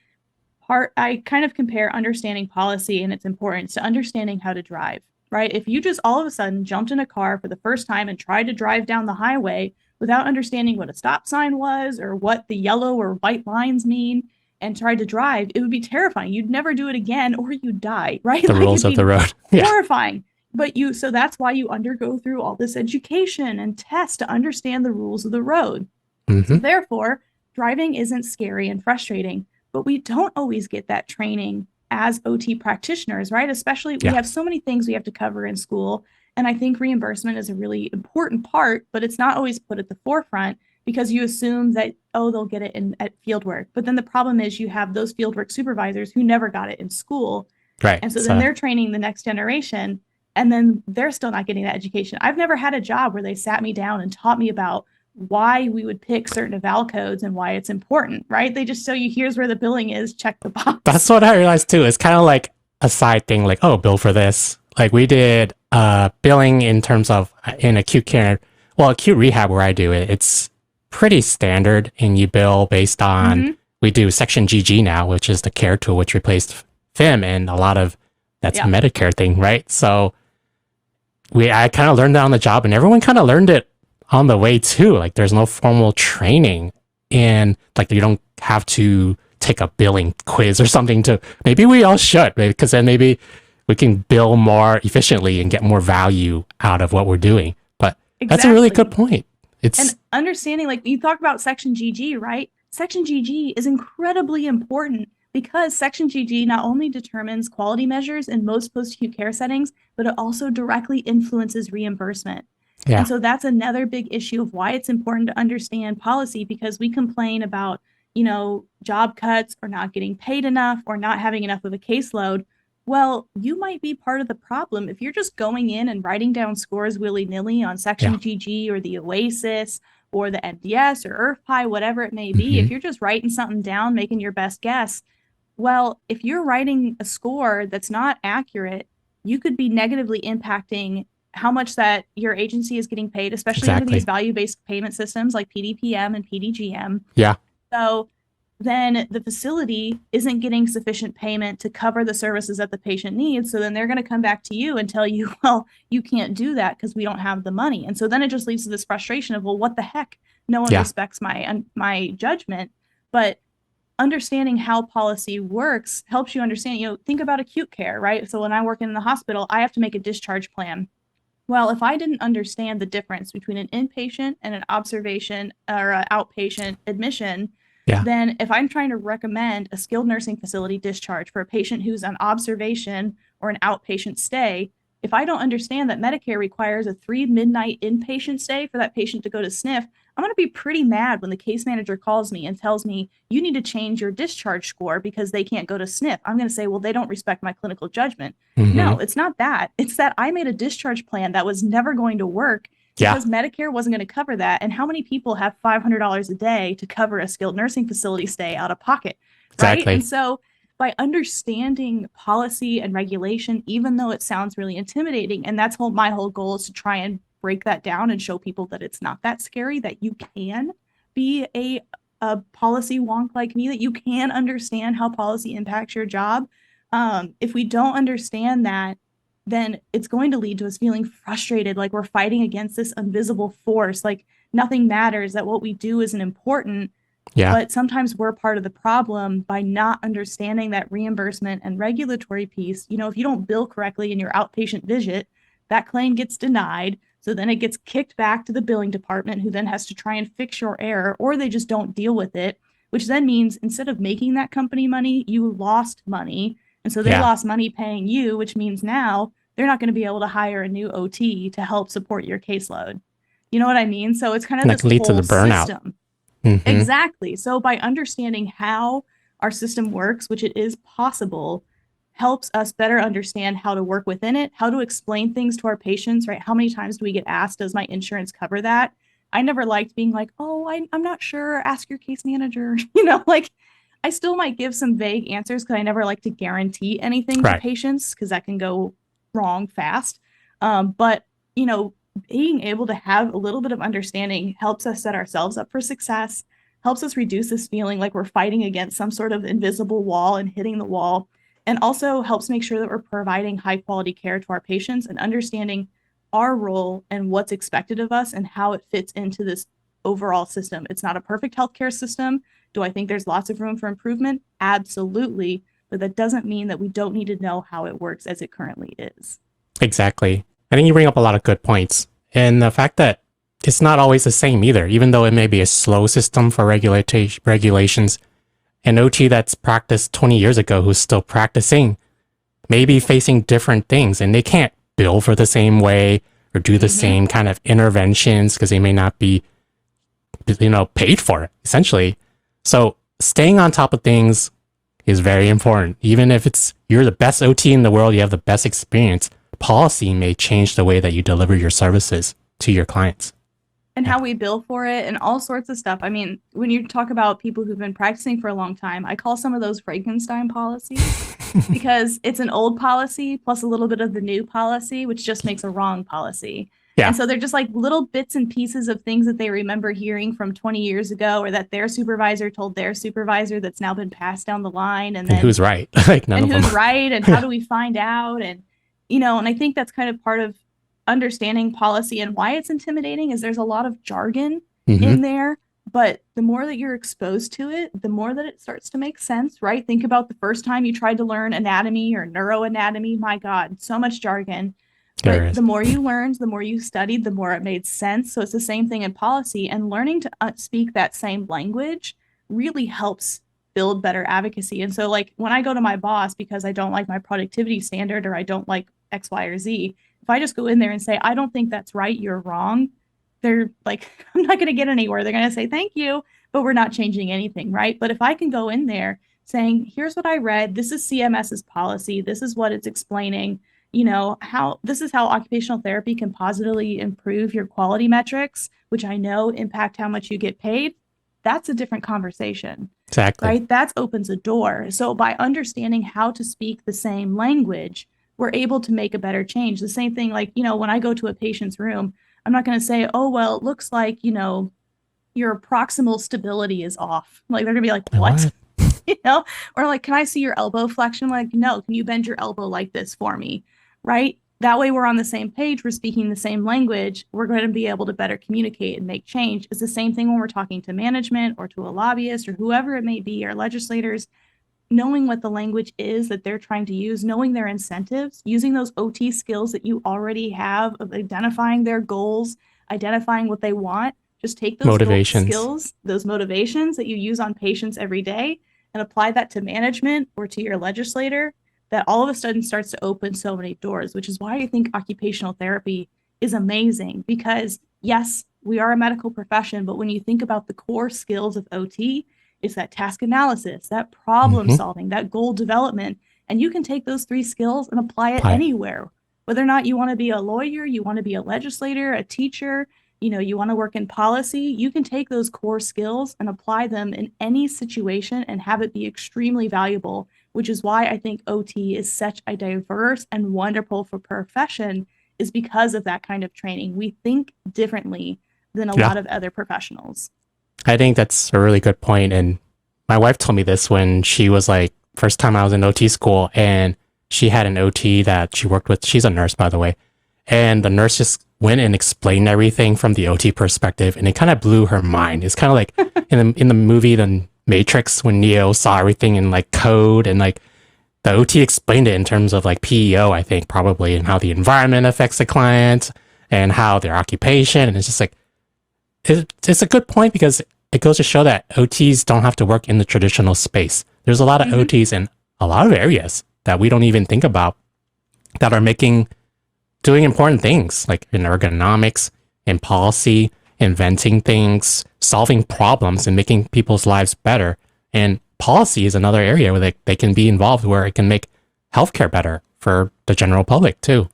I kind of compare understanding policy and its importance to understanding how to drive, right? If you just all of a sudden jumped in a car for the first time and tried to drive down the highway without understanding what a stop sign was or what the yellow or white lines mean and tried to drive, it would be terrifying. You'd never do it again or you'd die, right? The rules of the road. Horrifying. So that's why you undergo through all this education and tests to understand the rules of the road. So therefore, driving isn't scary and frustrating, but we don't always get that training as OT practitioners, right? Especially we have so many things we have to cover in school. And I think reimbursement is a really important part, but it's not always put at the forefront because you assume that, they'll get it at fieldwork. But then the problem is you have those fieldwork supervisors who never got it in school. Right. And so then they're training the next generation and then they're still not getting that education. I've never had a job where they sat me down and taught me about why we would pick certain eval codes and why it's important, right? They just show you, here's where the billing is, check the box. That's what I realized too. It's kind of like a side thing, like, bill for this. Like we did billing in terms of in acute care, acute rehab where I do it, it's pretty standard and you bill based on, we do section GG now, which is the care tool, which replaced FIM and a lot of that's a Medicare thing, right? So I kind of learned that on the job and everyone kind of learned it on the way too. Like there's no formal training and like you don't have to take a billing quiz or something maybe we all should, because then maybe we can bill more efficiently and get more value out of what we're doing. But that's a really good point. And understanding, like you talk about section GG, right? Section GG is incredibly important because section GG not only determines quality measures in most post-acute care settings, but it also directly influences reimbursement. Yeah. And so that's another big issue of why it's important to understand policy, because we complain about, job cuts or not getting paid enough or not having enough of a caseload. Well, you might be part of the problem if you're just going in and writing down scores willy-nilly on section GG or the OASIS or the NDS or IRFPI, whatever it may be. If you're just writing something down, making your best guess, well, if you're writing a score that's not accurate, you could be negatively impacting how much that your agency is getting paid, especially under these value-based payment systems like PDPM and PDGM. Yeah. So then the facility isn't getting sufficient payment to cover the services that the patient needs. So then they're going to come back to you and tell you, well, you can't do that because we don't have the money. And so then it just leads to this frustration of, well, what the heck? No one respects my judgment. But understanding how policy works helps you understand, think about acute care, right? So when I work in the hospital, I have to make a discharge plan. Well, if I didn't understand the difference between an inpatient and an observation or an outpatient admission, then if I'm trying to recommend a skilled nursing facility discharge for a patient who's on observation or an outpatient stay, if I don't understand that Medicare requires a 3 midnight inpatient stay for that patient to go to SNF, I'm going to be pretty mad when the case manager calls me and tells me you need to change your discharge score because they can't go to SNF. I'm going to say, well, they don't respect my clinical judgment. No, it's not that. It's that I made a discharge plan that was never going to work because Medicare wasn't going to cover that. And how many people have $500 a day to cover a skilled nursing facility stay out of pocket? Right. Exactly. And so by understanding policy and regulation, even though it sounds really intimidating, and that's my whole goal is to try and break that down and show people that it's not that scary, that you can be a policy wonk like me, that you can understand how policy impacts your job. If we don't understand that, then it's going to lead to us feeling frustrated, like we're fighting against this invisible force, like nothing matters, that what we do isn't important. But sometimes we're part of the problem by not understanding that reimbursement and regulatory piece. If you don't bill correctly in your outpatient visit, that claim gets denied. So then it gets kicked back to the billing department, who then has to try and fix your error, or they just don't deal with it, which then means instead of making that company money, you lost money. And so they lost money paying you, which means now they're not going to be able to hire a new OT to help support your caseload. You know what I mean? So it's kind of this lead whole to the burnout system. Exactly. So by understanding how our system works, which it is possible, helps us better understand how to work within it, how to explain things to our patients, right? How many times do we get asked, does my insurance cover that? I never liked being like, oh, I'm not sure, ask your case manager. Like I still might give some vague answers because I never like to guarantee anything to Right. patients because that can go wrong fast. But, being able to have a little bit of understanding helps us set ourselves up for success, helps us reduce this feeling like we're fighting against some sort of invisible wall and hitting the wall, and also helps make sure that we're providing high quality care to our patients and understanding our role and what's expected of us and how it fits into this overall system. It's not a perfect healthcare system. Do I think there's lots of room for improvement? Absolutely. But that doesn't mean that we don't need to know how it works as it currently is. Exactly. I think you bring up a lot of good points. And the fact that it's not always the same either, even though it may be a slow system for regulations. An OT that's practiced 20 years ago who's still practicing may be facing different things, and they can't bill for the same way or do the same kind of interventions because they may not be, paid for it, essentially. So staying on top of things is very important. Even if you're the best OT in the world, you have the best experience, policy may change the way that you deliver your services to your clients. And how we bill for it and all sorts of stuff. I mean, when you talk about people who've been practicing for a long time, I call some of those Frankenstein policies because it's an old policy plus a little bit of the new policy, which just makes a wrong policy. Yeah. And so they're just like little bits and pieces of things that they remember hearing from 20 years ago, or that their supervisor told their supervisor that's now been passed down the line. And then who's right? Like none and of them. who's right and how do we find out? And, and I think that's kind of part of understanding policy and why it's intimidating is there's a lot of jargon in there, but the more that you're exposed to it, the more that it starts to make sense, right? Think about the first time you tried to learn anatomy or neuroanatomy. My God, so much jargon. But the more you learned, the more you studied, the more it made sense. So it's the same thing in policy, and learning to speak that same language really helps build better advocacy. And so like when I go to my boss because I don't like my productivity standard or I don't like X, Y, or Z, if I just go in there and say, I don't think that's right, you're wrong, they're like, I'm not going to get anywhere. They're going to say, thank you, but we're not changing anything, right? But if I can go in there saying, here's what I read, this is CMS's policy, this is what it's explaining, this is how occupational therapy can positively improve your quality metrics, which I know impact how much you get paid, that's a different conversation. Exactly. Right? That opens a door. So by understanding how to speak the same language, we're able to make a better change. The same thing, like, when I go to a patient's room, I'm not going to say, oh, well, it looks like, your proximal stability is off. Like, they're going to be like, what? Or like, can I see your elbow flexion? Like, no, can you bend your elbow like this for me? Right? That way we're on the same page. We're speaking the same language. We're going to be able to better communicate and make change. It's the same thing when we're talking to management or to a lobbyist or whoever it may be, or legislators. Knowing what the language is that they're trying to use, knowing their incentives, using those OT skills that you already have of identifying their goals, identifying what they want. Just take those skills, those motivations that you use on patients every day, and apply that to management or to your legislator. That all of a sudden starts to open so many doors, which is why I think occupational therapy is amazing. Because yes, we are a medical profession, but when you think about the core skills of OT, it's that task analysis, that problem solving, that goal development. And you can take those 3 skills and apply it anywhere. Whether or not you want to be a lawyer, you want to be a legislator, a teacher, you want to work in policy, you can take those core skills and apply them in any situation and have it be extremely valuable, which is why I think OT is such a diverse and wonderful profession, is because of that kind of training. We think differently than a lot of other professionals. I think that's a really good point. And my wife told me this when she was like, first time I was in OT school, and she had an OT that she worked with. She's a nurse, by the way. And the nurse just went and explained everything from the OT perspective. And it kind of blew her mind. It's kind of like in the movie, The Matrix, when Neo saw everything in like code, and like the OT explained it in terms of like PEO, I think probably, and how the environment affects the client and how their occupation. And it's just like, it's a good point because it goes to show that OTs don't have to work in the traditional space. There's a lot of OTs in a lot of areas that we don't even think about that are doing important things, like in ergonomics, in policy, inventing things, solving problems, and making people's lives better. And policy is another area where they can be involved, where it can make healthcare better for the general public too.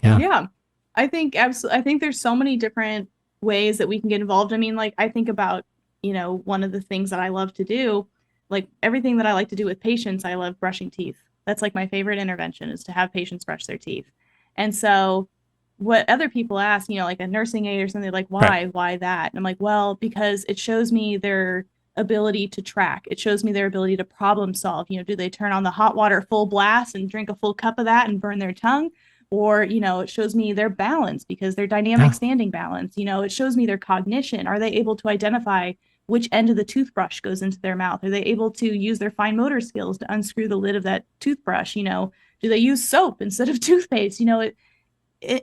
Yeah. Yeah. I think absolutely. I think there's so many different ways that we can get involved. I mean, like I think about, one of the things that I love to do, like everything that I like to do with patients, I love brushing teeth. That's like my favorite intervention is to have patients brush their teeth. And so what other people ask, like a nursing aide or something, like, Right. why that? And I'm like, well, because it shows me their ability to track. It shows me their ability to problem solve. Do they turn on the hot water full blast and drink a full cup of that and burn their tongue? Or, it shows me their balance because their dynamic Yeah. standing balance. It shows me their cognition. Are they able to identify which end of the toothbrush goes into their mouth? Are they able to use their fine motor skills to unscrew the lid of that toothbrush? Do they use soap instead of toothpaste?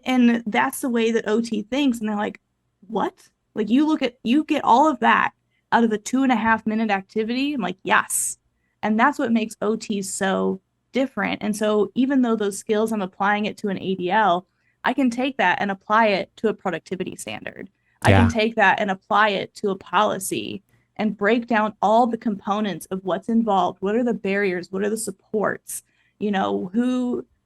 And that's the way that OT thinks. And they're like, what? Like you get all of that out of a 2.5 minute activity. I'm like, yes. And that's what makes OT so different. And so even though those skills, I'm applying it to an ADL, I can take that and apply it to a productivity standard. I can Yeah. take that and apply it to a policy and break down all the components of what's involved. What are the barriers? What are the supports?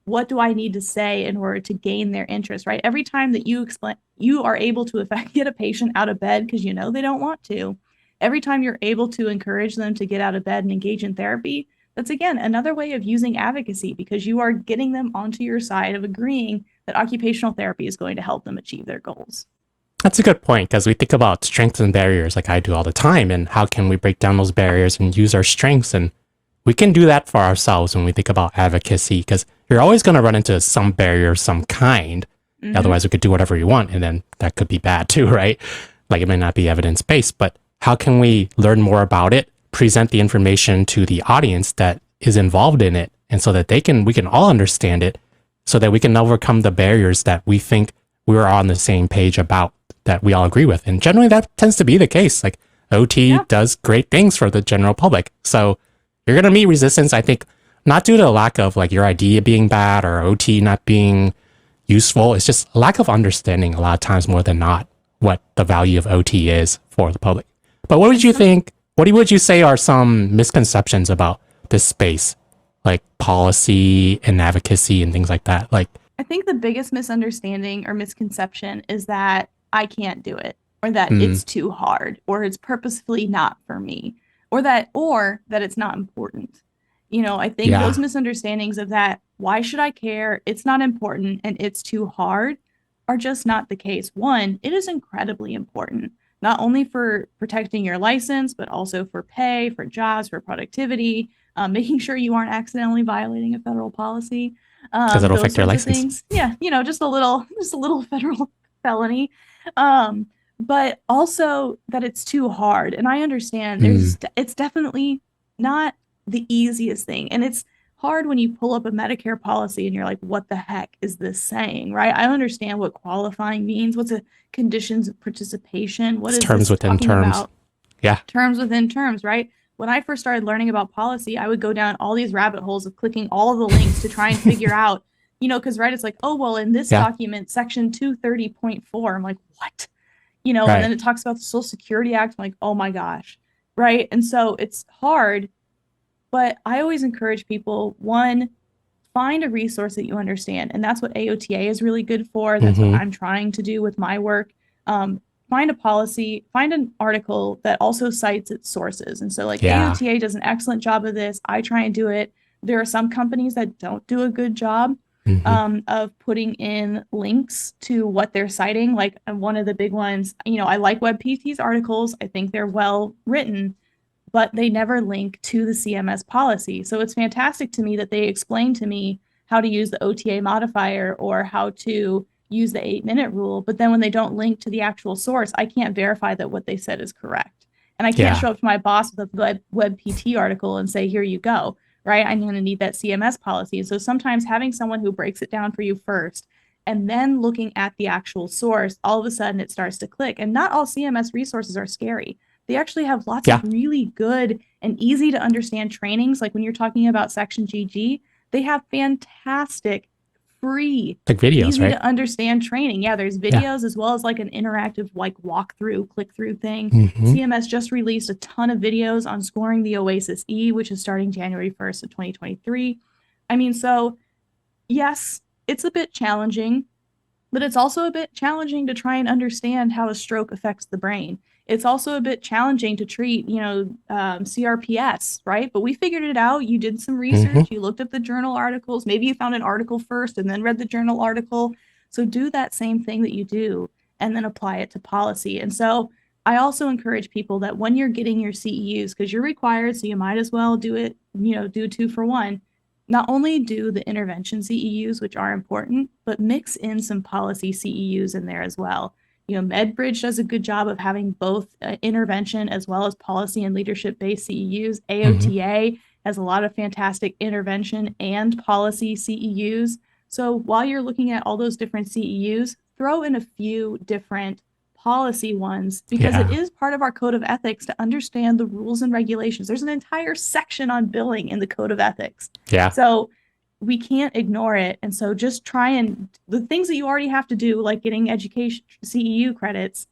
What do I need to say in order to gain their interest, right? Every time that you explain, you are able to, if I get a patient out of bed because they don't want to, every time you're able to encourage them to get out of bed and engage in therapy, that's again another way of using advocacy because you are getting them onto your side of agreeing that occupational therapy is going to help them achieve their goals. That's a good point because we think about strengths and barriers like I do all the time, and how can we break down those barriers and use our strengths. And we can do that for ourselves when we think about advocacy because you're always going to run into some barrier of some kind. Mm-hmm. Otherwise, we could do whatever we want, and then that could be bad too, right? Like it may not be evidence-based, but how can we learn more about it, present the information to the audience that is involved in it, and so that we can all understand it, so that we can overcome the barriers that we think we're on the same page about, that we all agree with. And generally that tends to be the case. Like OT does great things for the general public. So you're going to meet resistance, I think, not due to a lack of like your idea being bad or OT not being useful. It's just a lack of understanding a lot of times more than not what the value of OT is for the public. But what would you think? What would you say are some misconceptions about this space, like policy and advocacy and things like that? Like, I think the biggest misunderstanding or misconception is that I can't do it, or that it's too hard, or it's purposefully not for me, or that it's not important. I think those misunderstandings of that, why should I care? It's not important and it's too hard, are just not the case. One, it is incredibly important, not only for protecting your license, but also for pay, for jobs, for productivity, making sure you aren't accidentally violating a federal policy. Because it'll affect your license. Things. Yeah, just a little federal felony. But also that it's too hard. And I understand it's definitely not the easiest thing. And it's hard when you pull up a Medicare policy and you're like, what the heck is this saying, right? I understand what qualifying means. What's a conditions of participation? What is terms within terms? About? Yeah. Terms within terms, right? When I first started learning about policy, I would go down all these rabbit holes of clicking all of the links to try and figure out, because, right, it's like, oh, well, in this document, section 230.4, I'm like, what? And then it talks about the Social Security Act. I'm like, oh my gosh, right? And so it's hard, but I always encourage people, one, find a resource that you understand. And that's what AOTA is really good for. That's what I'm trying to do with my work. Find a policy, find an article that also cites its sources. And so AOTA does an excellent job of this. I try and do it. There are some companies that don't do a good job of putting in links to what they're citing. Like one of the big ones, I like WebPT's articles. I think they're well written, but they never link to the CMS policy. So it's fantastic to me that they explain to me how to use the OTA modifier or how to use the 8-minute rule, but then when they don't link to the actual source, I can't verify that what they said is correct. And I can't show up to my boss with a WebPT article and say, here you go, right? I'm going to need that CMS policy. And so sometimes having someone who breaks it down for you first and then looking at the actual source, all of a sudden it starts to click. And not all CMS resources are scary. They actually have lots of really good and easy to understand trainings. Like when you're talking about Section GG, they have fantastic free, Like videos, easy right? to understand training. Yeah, there's videos as well as like an interactive like walkthrough, click through thing. Mm-hmm. CMS just released a ton of videos on scoring the OASIS E, which is starting January 1st of 2023. I mean, so yes, it's a bit challenging, but it's also a bit challenging to try and understand how a stroke affects the brain. It's also a bit challenging to treat, CRPS, right? But we figured it out. You did some Mm-hmm. research, you looked up the journal articles. Maybe you found an article first and then read the journal article. So do that same thing that you do and then apply it to policy. And so I also encourage people that when you're getting your CEUs, because you're required, so you might as well do it, do 2 for 1. Not only do the intervention CEUs, which are important, but mix in some policy CEUs in there as well. MedBridge does a good job of having both intervention as well as policy and leadership-based CEUs. AOTA has a lot of fantastic intervention and policy CEUs. So while you're looking at all those different CEUs, throw in a few different policy ones because it is part of our code of ethics to understand the rules and regulations. There's an entire section on billing in the code of ethics. Yeah. So we can't ignore it. And so just try and the things that you already have to do, like getting education CEU credits,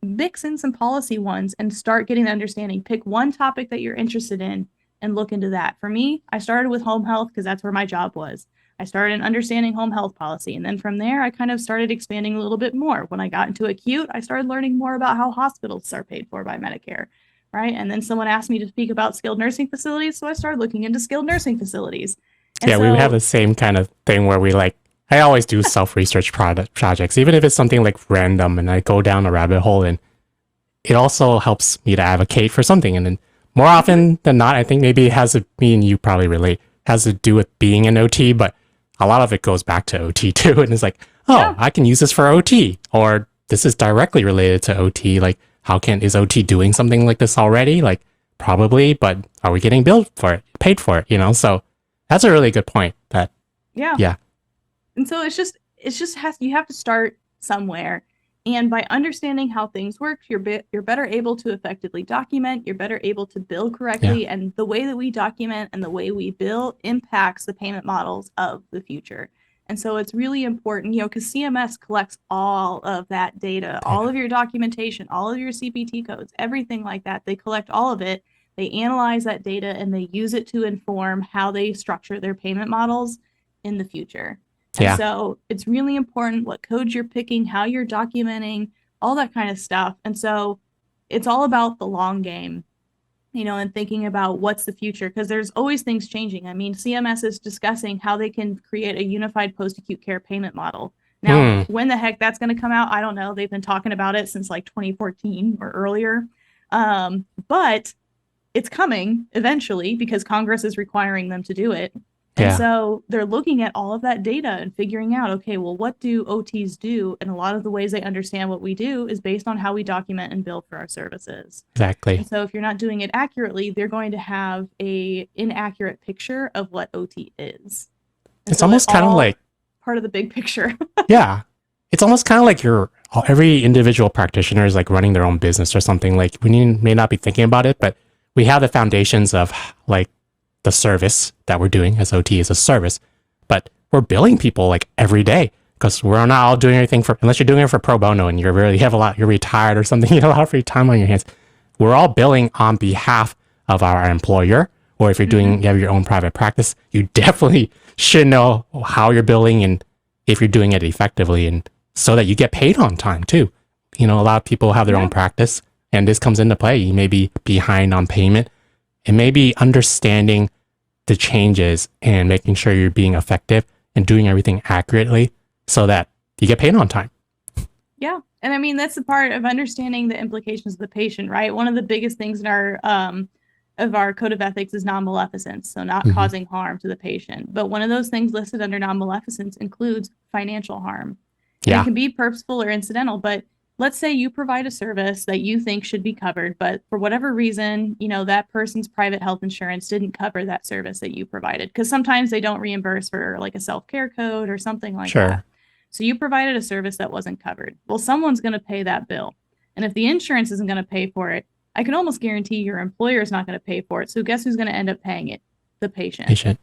mix in some policy ones and start getting the understanding. Pick one topic that you're interested in and look into that. For me, I started with home health because that's where my job was. I started in understanding home health policy. And then from there, I kind of started expanding a little bit more. When I got into acute, I started learning more about how hospitals are paid for by Medicare, right? And then someone asked me to speak about skilled nursing facilities. So I started looking into skilled nursing facilities. And we have the same kind of thing where I always do self-research projects, even if it's something like random and I go down a rabbit hole, and it also helps me to advocate for something. And then more often than not, I think maybe it has me and you probably relate, has to do with being an OT, but a lot of it goes back to OT too. And it's like, I can use this for OT, or this is directly related to OT. Like, is OT doing something like this already? Like, probably, but are we getting billed for it, paid for it, So that's a really good point. Yeah. And so you have to start somewhere. And by understanding how things work, you're better able to effectively document, you're better able to bill correctly. Yeah. And the way that we document and the way we bill impacts the payment models of the future. And so it's really important, because CMS collects all of that data, all of your documentation, all of your CPT codes, everything like that. They collect all of it. They analyze that data and they use it to inform how they structure their payment models in the future. And so it's really important what codes you're picking, how you're documenting, all that kind of stuff. And so it's all about the long game, and thinking about what's the future, because there's always things changing. I mean, CMS is discussing how they can create a unified post-acute care payment model. Now, when the heck that's going to come out, I don't know. They've been talking about it since like 2014 or earlier. But it's coming eventually because Congress is requiring them to do it. And so they're looking at all of that data and figuring out, okay, well, what do OTs do? And a lot of the ways they understand what we do is based on how we document and bill for our services. Exactly. And so if you're not doing it accurately, they're going to have a inaccurate picture of what OT is. And it's almost kind of like part of the big picture. Yeah. It's almost kind of like every individual practitioner is like running their own business or something. Like, we may not be thinking about it, but we have the foundations of like the service that we're doing as OT is a service, but we're billing people like every day because we're not all doing anything unless you're doing it for pro bono and you're retired or something, you have a lot of free time on your hands. We're all billing on behalf of our employer, or if you're you have your own private practice, you definitely should know how you're billing and if you're doing it effectively, and so that you get paid on time too. A lot of people have their own practice and this comes into play. You may be behind on payment. And maybe understanding the changes and making sure you're being effective and doing everything accurately so that you get paid on time. Yeah. And I mean, that's the part of understanding the implications of the patient, right? One of the biggest things in our code of ethics is non-maleficence. So not causing harm to the patient. But one of those things listed under non-maleficence includes financial harm. And it can be purposeful or incidental, but let's say you provide a service that you think should be covered, but for whatever reason, that person's private health insurance didn't cover that service that you provided. Because sometimes they don't reimburse for like a self-care code or something like that. So you provided a service that wasn't covered. Well, someone's going to pay that bill. And if the insurance isn't going to pay for it, I can almost guarantee your employer is not going to pay for it. So guess who's going to end up paying it? The patient.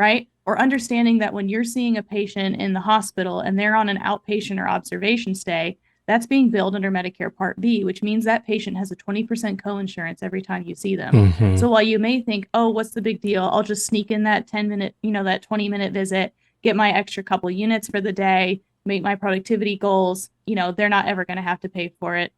right? Or understanding that when you're seeing a patient in the hospital and they're on an outpatient or observation stay, that's being billed under Medicare Part B, which means that patient has a 20% coinsurance every time you see them. Mm-hmm. So while you may think, oh, what's the big deal? I'll just sneak in that 10-minute, that 20-minute visit, get my extra couple units for the day, make my productivity goals, they're not ever going to have to pay for it.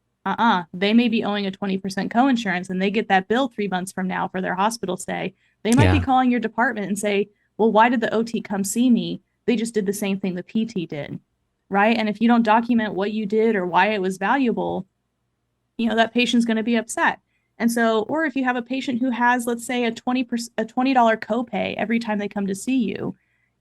They may be owing a 20% coinsurance and they get that bill 3 months from now for their hospital stay. They might be calling your department and say, well, why did the OT come see me? They just did the same thing the PT did, right? And if you don't document what you did or why it was valuable, that patient's going to be upset. And so, or if you have a patient who has, let's say, a $20 copay every time they come to see you,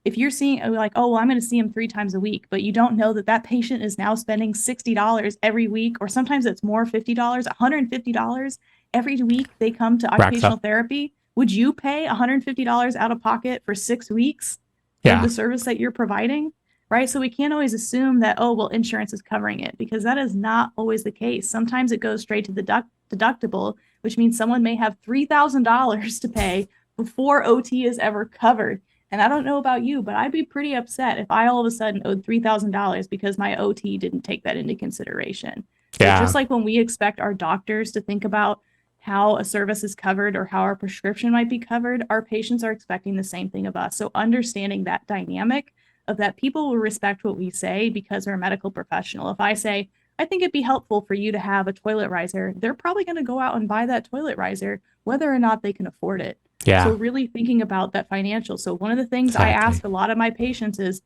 if you're seeing like, oh, well, I'm going to see him 3 times a week, but you don't know that that patient is now spending $60 every week, or sometimes it's more, $50, $150 every week they come to occupational therapy. Would you pay $150 out of pocket for 6 weeks for the service that you're providing? Right. So we can't always assume that, oh, well, insurance is covering it, because that is not always the case. Sometimes it goes straight to the deductible, which means someone may have $3,000 to pay before OT is ever covered. And I don't know about you, but I'd be pretty upset if I all of a sudden owed $3,000 because my OT didn't take that into consideration. Yeah. So just like when we expect our doctors to think about how a service is covered or how our prescription might be covered, our patients are expecting the same thing of us. So understanding that dynamic of that people will respect what we say because we're a medical professional. If I say, I think it'd be helpful for you to have a toilet riser, they're probably going to go out and buy that toilet riser, whether or not they can afford it. Yeah. So really thinking about that financial. So one of the things I ask a lot of my patients is,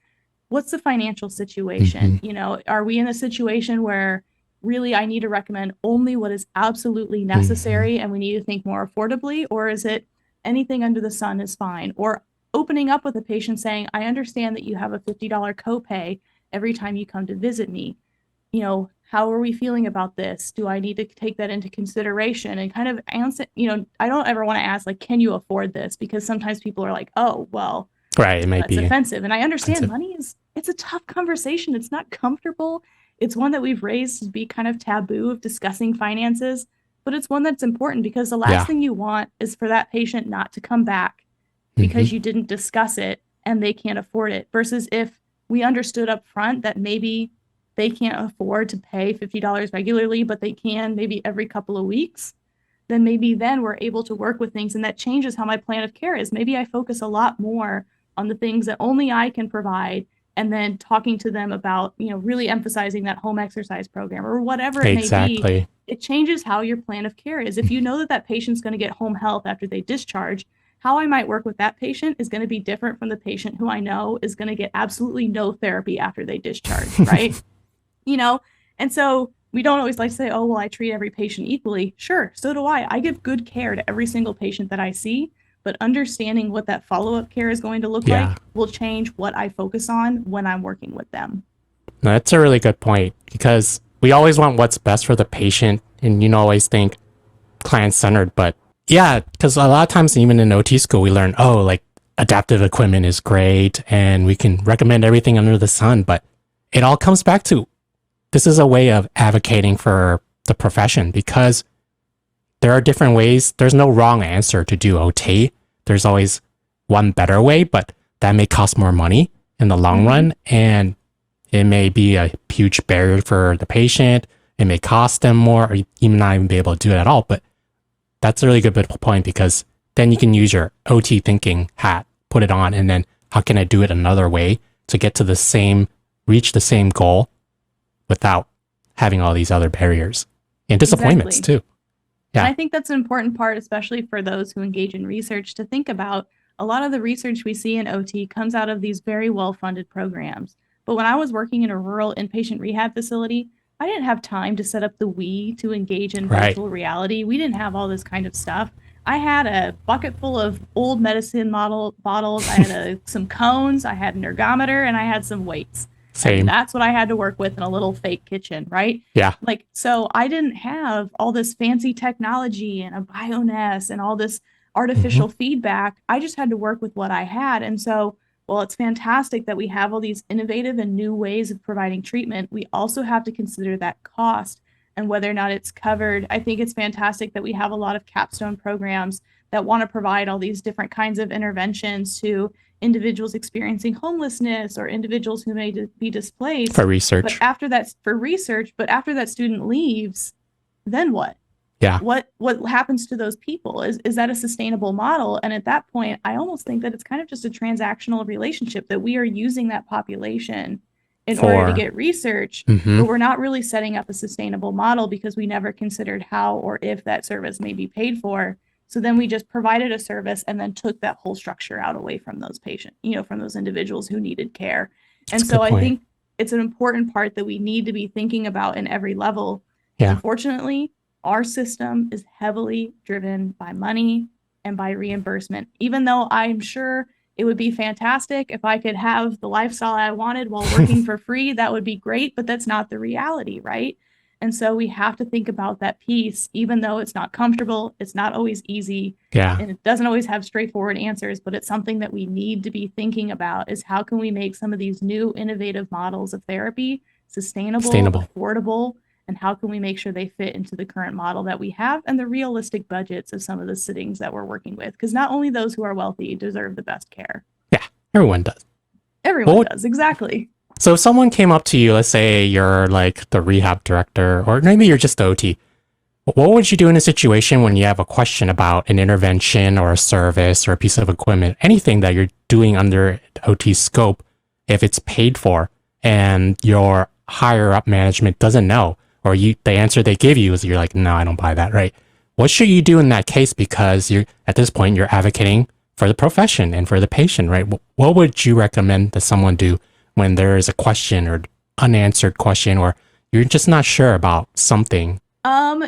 what's the financial situation? Mm-hmm. Are we in a situation where really I need to recommend only what is absolutely necessary and we need to think more affordably? Or is it anything under the sun is fine? Or opening up with a patient saying, I understand that you have a $50 copay every time you come to visit me. How are we feeling about this? Do I need to take that into consideration? And kind of answer, I don't ever want to ask, like, can you afford this? Because sometimes people are like, oh, well, right, it might be offensive. And I understand money it's a tough conversation. It's not comfortable. It's one that we've raised to be kind of taboo of discussing finances, but it's one that's important because the last thing you want is for that patient not to come back because you didn't discuss it and they can't afford it, versus if we understood up front that maybe they can't afford to pay $50 regularly, but they can maybe every couple of weeks, then we're able to work with things. And that changes how my plan of care is. Maybe I focus a lot more on the things that only I can provide, and then talking to them about, really emphasizing that home exercise program or whatever it may be. It changes how your plan of care is. If you know that patient's going to get home health after they discharge, how I might work with that patient is going to be different from the patient who I know is going to get absolutely no therapy after they discharge, right? And so we don't always like to say, oh, well, I treat every patient equally. Sure, so do I. I give good care to every single patient that I see, but understanding what that follow-up care is going to look like will change what I focus on when I'm working with them. That's a really good point, because we always want what's best for the patient, and always think client-centered, but because a lot of times even in OT school, we learn, like adaptive equipment is great and we can recommend everything under the sun, but it all comes back to, this is a way of advocating for the profession, because there are different ways. There's no wrong answer to do OT. There's always one better way, but that may cost more money in the long run. And it may be a huge barrier for the patient. It may cost them more, or even not even be able to do it at all. But that's a really good point, because then you can use your OT thinking hat, put it on, and then how can I do it another way to get to reach the same goal without having all these other barriers and disappointments too. Yeah. And I think that's an important part, especially for those who engage in research, to think about. A lot of the research we see in OT comes out of these very well-funded programs. But when I was working in a rural inpatient rehab facility, I didn't have time to set up the Wii to engage in virtual reality. We didn't have all this kind of stuff. I had a bucket full of old medicine bottles. I had some cones, I had an ergometer, and I had some weights. Same. And that's what I had to work with in a little fake kitchen, right? Yeah. So I didn't have all this fancy technology and a BioNS and all this artificial feedback. I just had to work with what I had. And so, while it's fantastic that we have all these innovative and new ways of providing treatment, we also have to consider that cost and whether or not it's covered. I think it's fantastic that we have a lot of Capstone programs that want to provide all these different kinds of interventions to individuals experiencing homelessness or individuals who may be displaced For research. for research, but after that student leaves, then what? Yeah. What happens to those people? Is that a sustainable model? And at that point, I almost think that it's kind of just a transactional relationship, that we are using that population in order to get research, but we're not really setting up a sustainable model because we never considered how or if that service may be paid for. So then we just provided a service and then took that whole structure out away from those patients, from those individuals who needed care. And so I think it's an important part that we need to be thinking about in every level. Yeah. Unfortunately, our system is heavily driven by money and by reimbursement, even though I'm sure it would be fantastic if I could have the lifestyle I wanted while working for free. That would be great, but that's not the reality, right? And so we have to think about that piece, even though it's not comfortable, it's not always easy, and it doesn't always have straightforward answers, but it's something that we need to be thinking about, is how can we make some of these new innovative models of therapy sustainable, affordable, and how can we make sure they fit into the current model that we have and the realistic budgets of some of the sittings that we're working with? Because not only those who are wealthy deserve the best care. Yeah, everyone does. Everyone does, exactly. So if someone came up to you, let's say you're like the rehab director, or maybe you're just the OT, what would you do in a situation when you have a question about an intervention or a service or a piece of equipment, anything that you're doing under OT scope, if it's paid for and your higher up management doesn't know, or the answer they give you is you're like, no, I don't buy that, right? What should you do in that case? Because at this point, you're advocating for the profession and for the patient, right? What would you recommend that someone do when there is a question or unanswered question, or you're just not sure about something?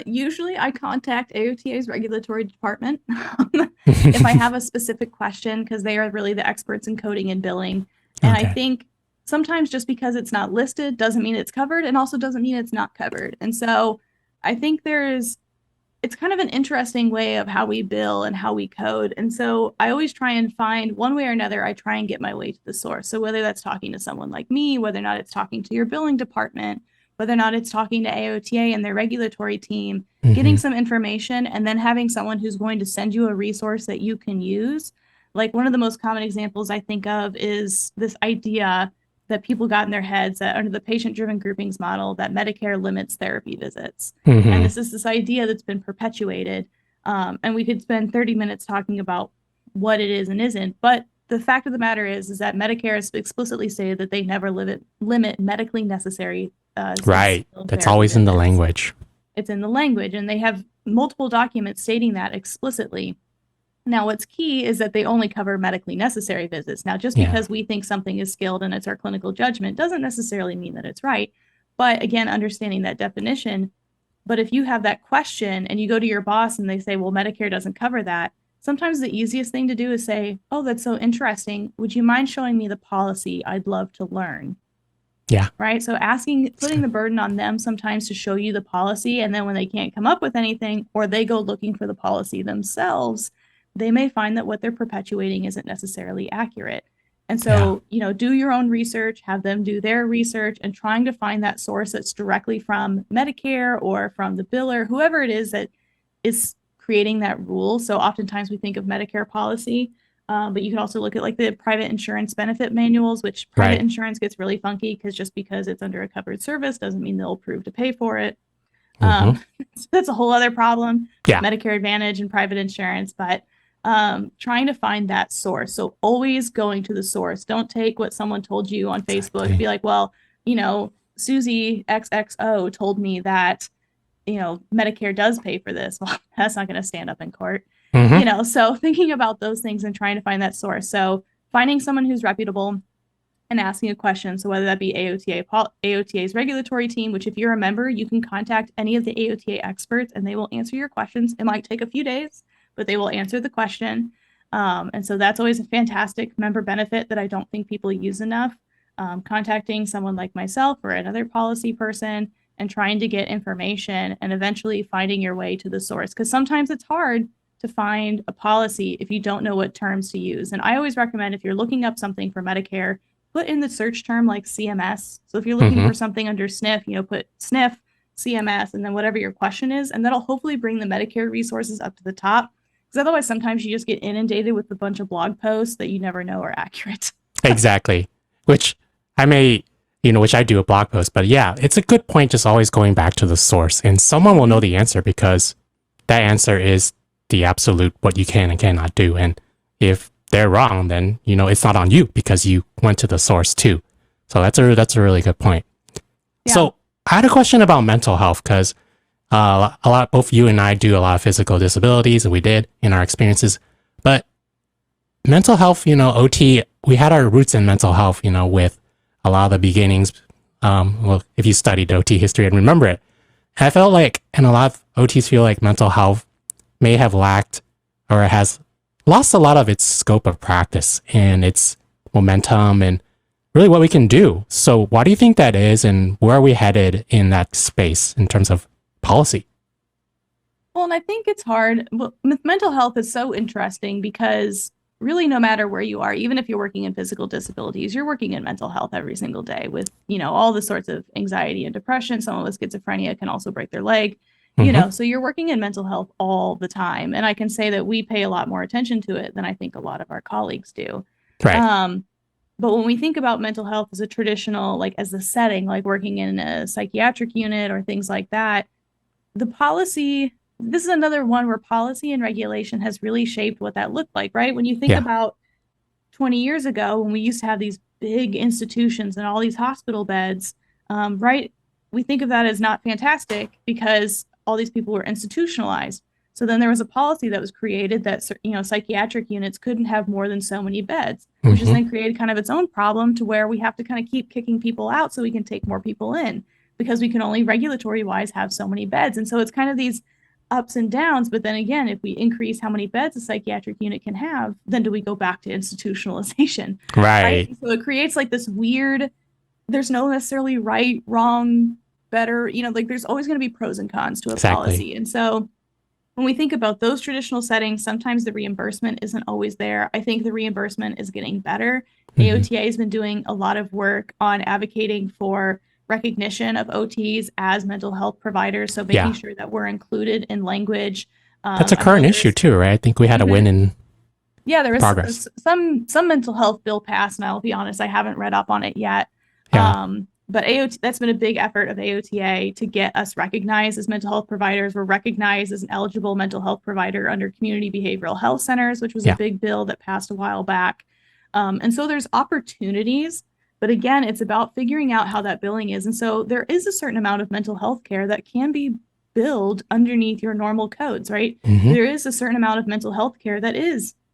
Usually I contact AOTA's regulatory department if I have a specific question, because they are really the experts in coding and billing. And I think sometimes just because it's not listed doesn't mean it's covered, and also doesn't mean it's not covered. And so I think it's kind of an interesting way of how we bill and how we code. And so I always try and find, one way or another, I try and get my way to the source. So whether that's talking to someone like me, whether or not it's talking to your billing department, whether or not it's talking to AOTA and their regulatory team, getting some information, and then having someone who's going to send you a resource that you can use. Like, one of the most common examples I think of is this idea that people got in their heads that under the patient-driven groupings model, that Medicare limits therapy visits. And this is this idea that's been perpetuated. And we could spend 30 minutes talking about what it is and isn't. But the fact of the matter is that Medicare has explicitly stated that they never limit medically necessary. Right. That's always in the language. It's in the language, and they have multiple documents stating that explicitly. Now, what's key is that they only cover medically necessary visits. Now, just because we think something is skilled and it's our clinical judgment doesn't necessarily mean that it's right. But again, understanding that definition. But if you have that question and you go to your boss and they say, well, Medicare doesn't cover that, sometimes the easiest thing to do is say, oh, that's so interesting. Would you mind showing me the policy? I'd love to learn. Yeah. Right. So putting the burden on them sometimes to show you the policy. And then when they can't come up with anything, or they go looking for the policy themselves, they may find that what they're perpetuating isn't necessarily accurate. And so, do your own research, have them do their research, and trying to find that source that's directly from Medicare or from the biller, whoever it is that is creating that rule. So oftentimes we think of Medicare policy, but you can also look at like the private insurance benefit manuals, which private insurance gets really funky because it's under a covered service doesn't mean they'll approve to pay for it. So that's a whole other problem. Medicare Advantage and private insurance, but trying to find that source. So always going to the source. Don't take what someone told you on Facebook and be like, well, Susie XXO told me that, Medicare does pay for this. Well, that's not going to stand up in court. So thinking about those things and trying to find that source. So finding someone who's reputable and asking a question. So whether that be AOTA's regulatory team, which if you're a member, you can contact any of the AOTA experts and they will answer your questions. It might take a few days, but they will answer the question. And so that's always a fantastic member benefit that I don't think people use enough. Contacting someone like myself or another policy person and trying to get information and eventually finding your way to the source. Because sometimes it's hard to find a policy if you don't know what terms to use. And I always recommend, if you're looking up something for Medicare, put in the search term like CMS. So if you're looking for something under SNF, put SNF CMS, and then whatever your question is, and that'll hopefully bring the Medicare resources up to the top. Because otherwise, sometimes you just get inundated with a bunch of blog posts that you never know are accurate. Exactly. Which I may, which I do a blog post, but yeah, it's a good point just always going back to the source. And someone will know the answer because that answer is the absolute what you can and cannot do. And if they're wrong, then, it's not on you because you went to the source too. So that's a really good point. Yeah. So I had a question about mental health because both you and I do a lot of physical disabilities, and we did in our experiences. But mental health, OT, we had our roots in mental health, with a lot of the beginnings. Well, if you studied OT history and remember it, I felt like, and a lot of OTs feel like mental health may have lacked or has lost a lot of its scope of practice and its momentum and really what we can do. So why do you think that is, and where are we headed in that space in terms of policy? Well, and I think it's hard. Well, mental health is so interesting because really no matter where you are, even if you're working in physical disabilities, you're working in mental health every single day with, all the sorts of anxiety and depression. Someone with schizophrenia can also break their leg, so you're working in mental health all the time. And I can say that we pay a lot more attention to it than I think a lot of our colleagues do. Right. But when we think about mental health as a traditional, like as a setting, like working in a psychiatric unit or things like that, the policy, this is another one where policy and regulation has really shaped what that looked like, right? When you think about 20 years ago, when we used to have these big institutions and all these hospital beds, right? We think of that as not fantastic because all these people were institutionalized. So then there was a policy that was created that, psychiatric units couldn't have more than so many beds, which has then created kind of its own problem to where we have to kind of keep kicking people out so we can take more people in because we can only regulatory wise have so many beds. And so it's kind of these ups and downs. But then again, if we increase how many beds a psychiatric unit can have, then do we go back to institutionalization? Right. So it creates like this weird, there's no necessarily right, wrong, better, like there's always going to be pros and cons to a policy. And so when we think about those traditional settings, sometimes the reimbursement isn't always there. I think the reimbursement is getting better. AOTA has been doing a lot of work on advocating for recognition of OTs as mental health providers. So making sure that we're included in language. That's a current issue too, right? I think we had a win in there was progress. Some mental health bill passed, and I'll be honest, I haven't read up on it yet. But AOTA, that's been a big effort of AOTA to get us recognized as mental health providers. We're recognized as an eligible mental health provider under community behavioral health centers, which was a big bill that passed a while back. And so there's opportunities, but again, it's about figuring out how that billing is. And so there is a certain amount of mental health care that can be billed underneath your normal codes, right? There is a certain amount of mental health care that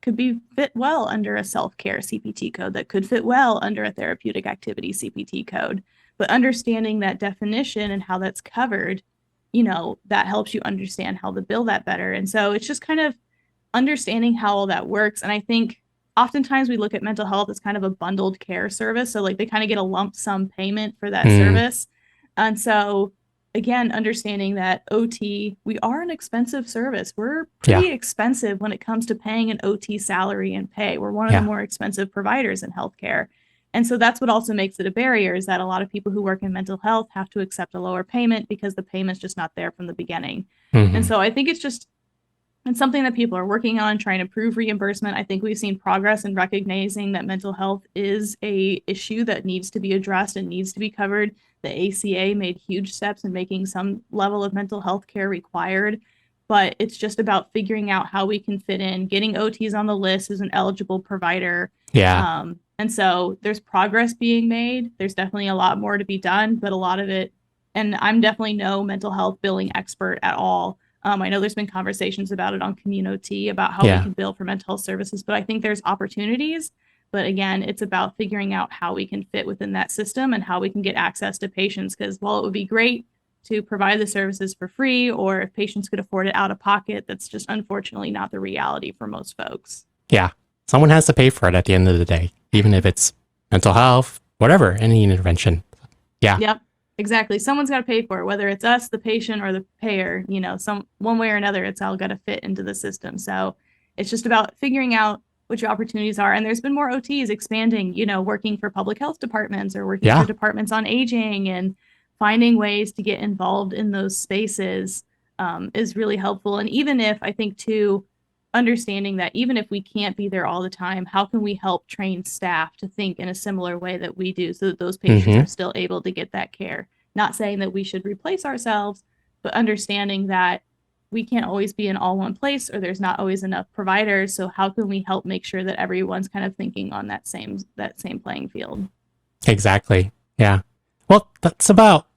could be fit well under a self-care CPT code, that could fit well under a therapeutic activity CPT code. But understanding that definition and how that's covered, that helps you understand how to bill that better. And so it's just kind of understanding how all that works. And I think oftentimes we look at mental health as kind of a bundled care service. So like they kind of get a lump sum payment for that service. And so again, understanding that OT, we are an expensive service. We're pretty expensive when it comes to paying an OT salary and pay. We're one of the more expensive providers in healthcare. And so that's what also makes it a barrier, is that a lot of people who work in mental health have to accept a lower payment because the payment's just not there from the beginning. And so I think it's something that people are working on, trying to prove reimbursement. I think we've seen progress in recognizing that mental health is a issue that needs to be addressed and needs to be covered. The ACA made huge steps in making some level of mental health care required, but it's just about figuring out how we can fit in, getting OTs on the list as an eligible provider. And so there's progress being made. There's definitely a lot more to be done, but a lot of it, and I'm definitely no mental health billing expert at all. I know there's been conversations about it on CommunOT about how we can bill for mental health services, but I think there's opportunities. But again, it's about figuring out how we can fit within that system and how we can get access to patients. Because while it would be great to provide the services for free, or if patients could afford it out of pocket, that's just unfortunately not the reality for most folks. Yeah. Someone has to pay for it at the end of the day, even if it's mental health, whatever, any intervention. Yep, exactly. Someone's got to pay for it, whether it's us, the patient, or the payer, one way or another, it's all got to fit into the system. So it's just about figuring out what your opportunities are. And there's been more OTs expanding, working for public health departments or working for departments on aging. And finding ways to get involved in those spaces is really helpful. And even if I think too, understanding that even if we can't be there all the time, how can we help train staff to think in a similar way that we do so that those patients are still able to get that care? Not saying that we should replace ourselves, but understanding that we can't always be in all one place, or there's not always enough providers. So how can we help make sure that everyone's kind of thinking on that same playing field? Exactly. Yeah. Well, that's about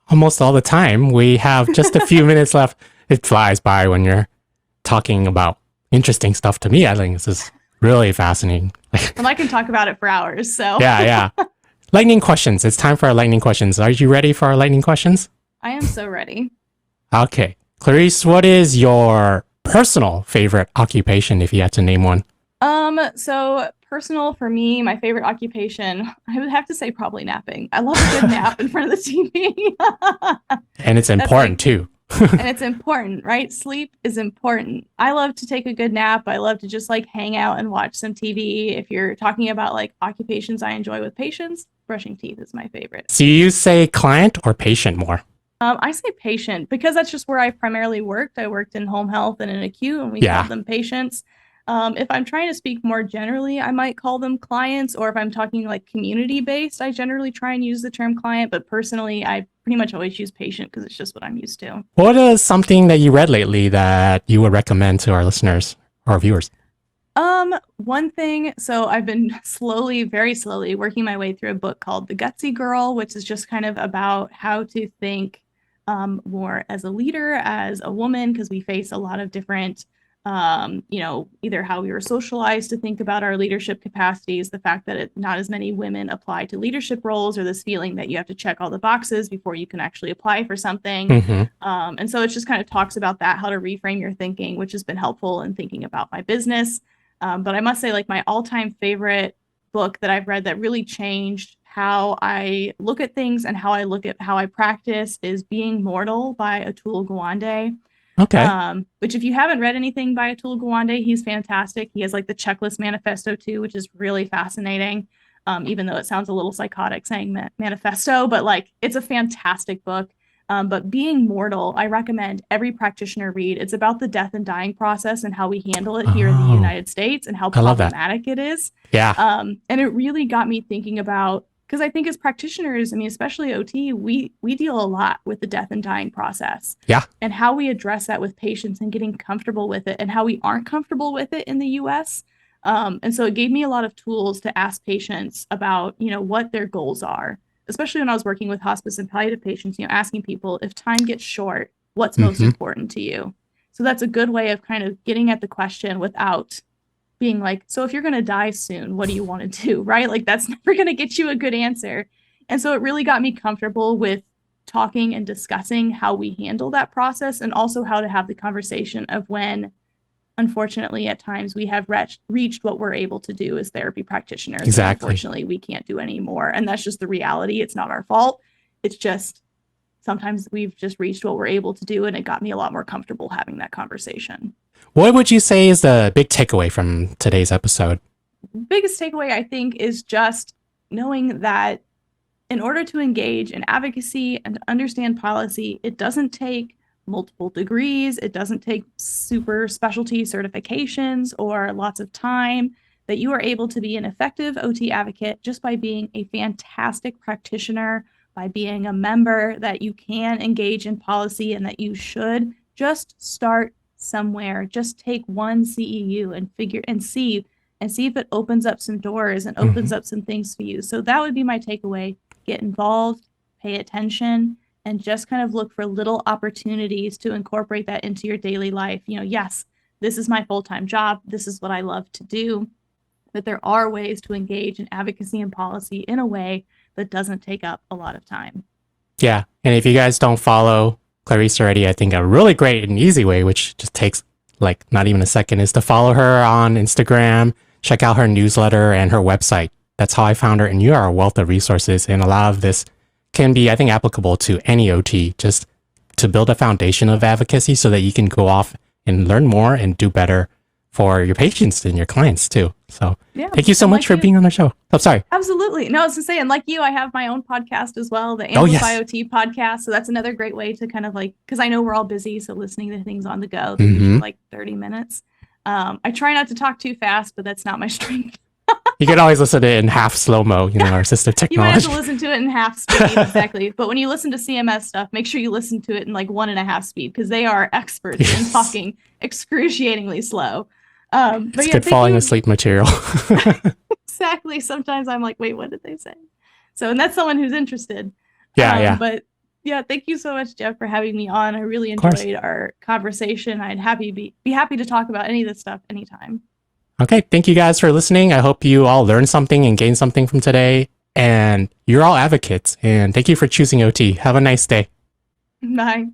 almost all the time. We have just a few minutes left. It flies by when you're talking about interesting stuff to me. I think this is really fascinating. Well, I can talk about it for hours. So yeah. Lightning questions. It's time for our lightning questions. Are you ready for our lightning questions? I am so ready. Okay. Clarice, what is your personal favorite occupation if you had to name one? So personal for me, my favorite occupation, I would have to say probably napping. I love a good nap in front of the TV. And it's important too. And it's important, right? Sleep is important. I love to take a good nap. I love to just like hang out and watch some TV. If you're talking about like occupations I enjoy with patients, brushing teeth is my favorite. So you say client or patient more? I say patient because that's just where I primarily worked. I worked in home health and in acute, and we called them patients. If I'm trying to speak more generally, I might call them clients, or if I'm talking like community-based, I generally try and use the term client, but personally, I pretty much always use patient because it's just what I'm used to. What is something that you read lately that you would recommend to our listeners or viewers? One thing, so I've been very slowly working my way through a book called The Gutsy Girl, which is just kind of about how to think more as a leader, as a woman, because we face a lot of different either how we were socialized to think about our leadership capacities, the fact that not as many women apply to leadership roles, or this feeling that you have to check all the boxes before you can actually apply for something. And so it just kind of talks about that, how to reframe your thinking, which has been helpful in thinking about my business. But I must say, like, my all-time favorite book that I've read that really changed how I look at things and how I practice is Being Mortal by Atul Gawande. Okay. Which if you haven't read anything by Atul Gawande, he's fantastic. He has like the Checklist Manifesto too, which is really fascinating. Even though it sounds a little psychotic saying manifesto, but like it's a fantastic book. But Being Mortal, I recommend every practitioner read. It's about the death and dying process and how we handle it here in the United States and how problematic it is. Yeah. And it really got me thinking about, because I think as practitioners, I mean, especially OT, we deal a lot with the death and dying process. Yeah. And how we address that with patients and getting comfortable with it, and how we aren't comfortable with it in the US. And so it gave me a lot of tools to ask patients about, what their goals are, especially when I was working with hospice and palliative patients, asking people, if time gets short, what's most important to you? So that's a good way of kind of getting at the question without being like, so if you're going to die soon, what do you want to do? Right? Like that's never going to get you a good answer. And so it really got me comfortable with talking and discussing how we handle that process, and also how to have the conversation of when, unfortunately, at times we have reached what we're able to do as therapy practitioners. Exactly. Unfortunately, we can't do any more. And that's just the reality. It's not our fault. It's just sometimes we've just reached what we're able to do. And it got me a lot more comfortable having that conversation. What would you say is the big takeaway from today's episode? Biggest takeaway, I think, is just knowing that in order to engage in advocacy and to understand policy, it doesn't take multiple degrees. It doesn't take super specialty certifications or lots of time. That you are able to be an effective OT advocate just by being a fantastic practitioner, by being a member, that you can engage in policy, and that you should just start somewhere. Just take one CEU and see if it opens up some doors and opens up some things for you. So that would be my takeaway. Get involved, pay attention, and just kind of look for little opportunities to incorporate that into your daily life. Yes, this is my full-time job. This is what I love to do. But there are ways to engage in advocacy and policy in a way that doesn't take up a lot of time. Yeah. And if you guys don't follow Clarice already, I think a really great and easy way, which just takes like not even a second, is to follow her on Instagram, check out her newsletter and her website. That's how I found her. And you are a wealth of resources. And a lot of this can be, I think, applicable to any OT, just to build a foundation of advocacy so that you can go off and learn more and do better for your patients and your clients too. So Yeah. thank you so much for being on the show. I'm sorry. Absolutely. No, I was just saying, like you, I have my own podcast as well, the AmplifyOT podcast. So that's another great way to kind of like, because I know we're all busy, so listening to things on the go, they're usually like 30 minutes. I try not to talk too fast, but that's not my strength. You can always listen to it in half slow-mo, you know, our assistive technology. You might have to listen to it in half speed, exactly. But when you listen to CMS stuff, make sure you listen to it in like 1.5 speed, because they are experts in talking excruciatingly slow. But it's good falling asleep material. Exactly. Sometimes I'm like, wait, what did they say? So, and that's someone who's interested. Yeah. But yeah, thank you so much, Jeff, for having me on. I really enjoyed our conversation. I'd be happy to talk about any of this stuff anytime. Okay. Thank you guys for listening. I hope you all learned something and gained something from today. And you're all advocates. And thank you for choosing OT. Have a nice day. Bye.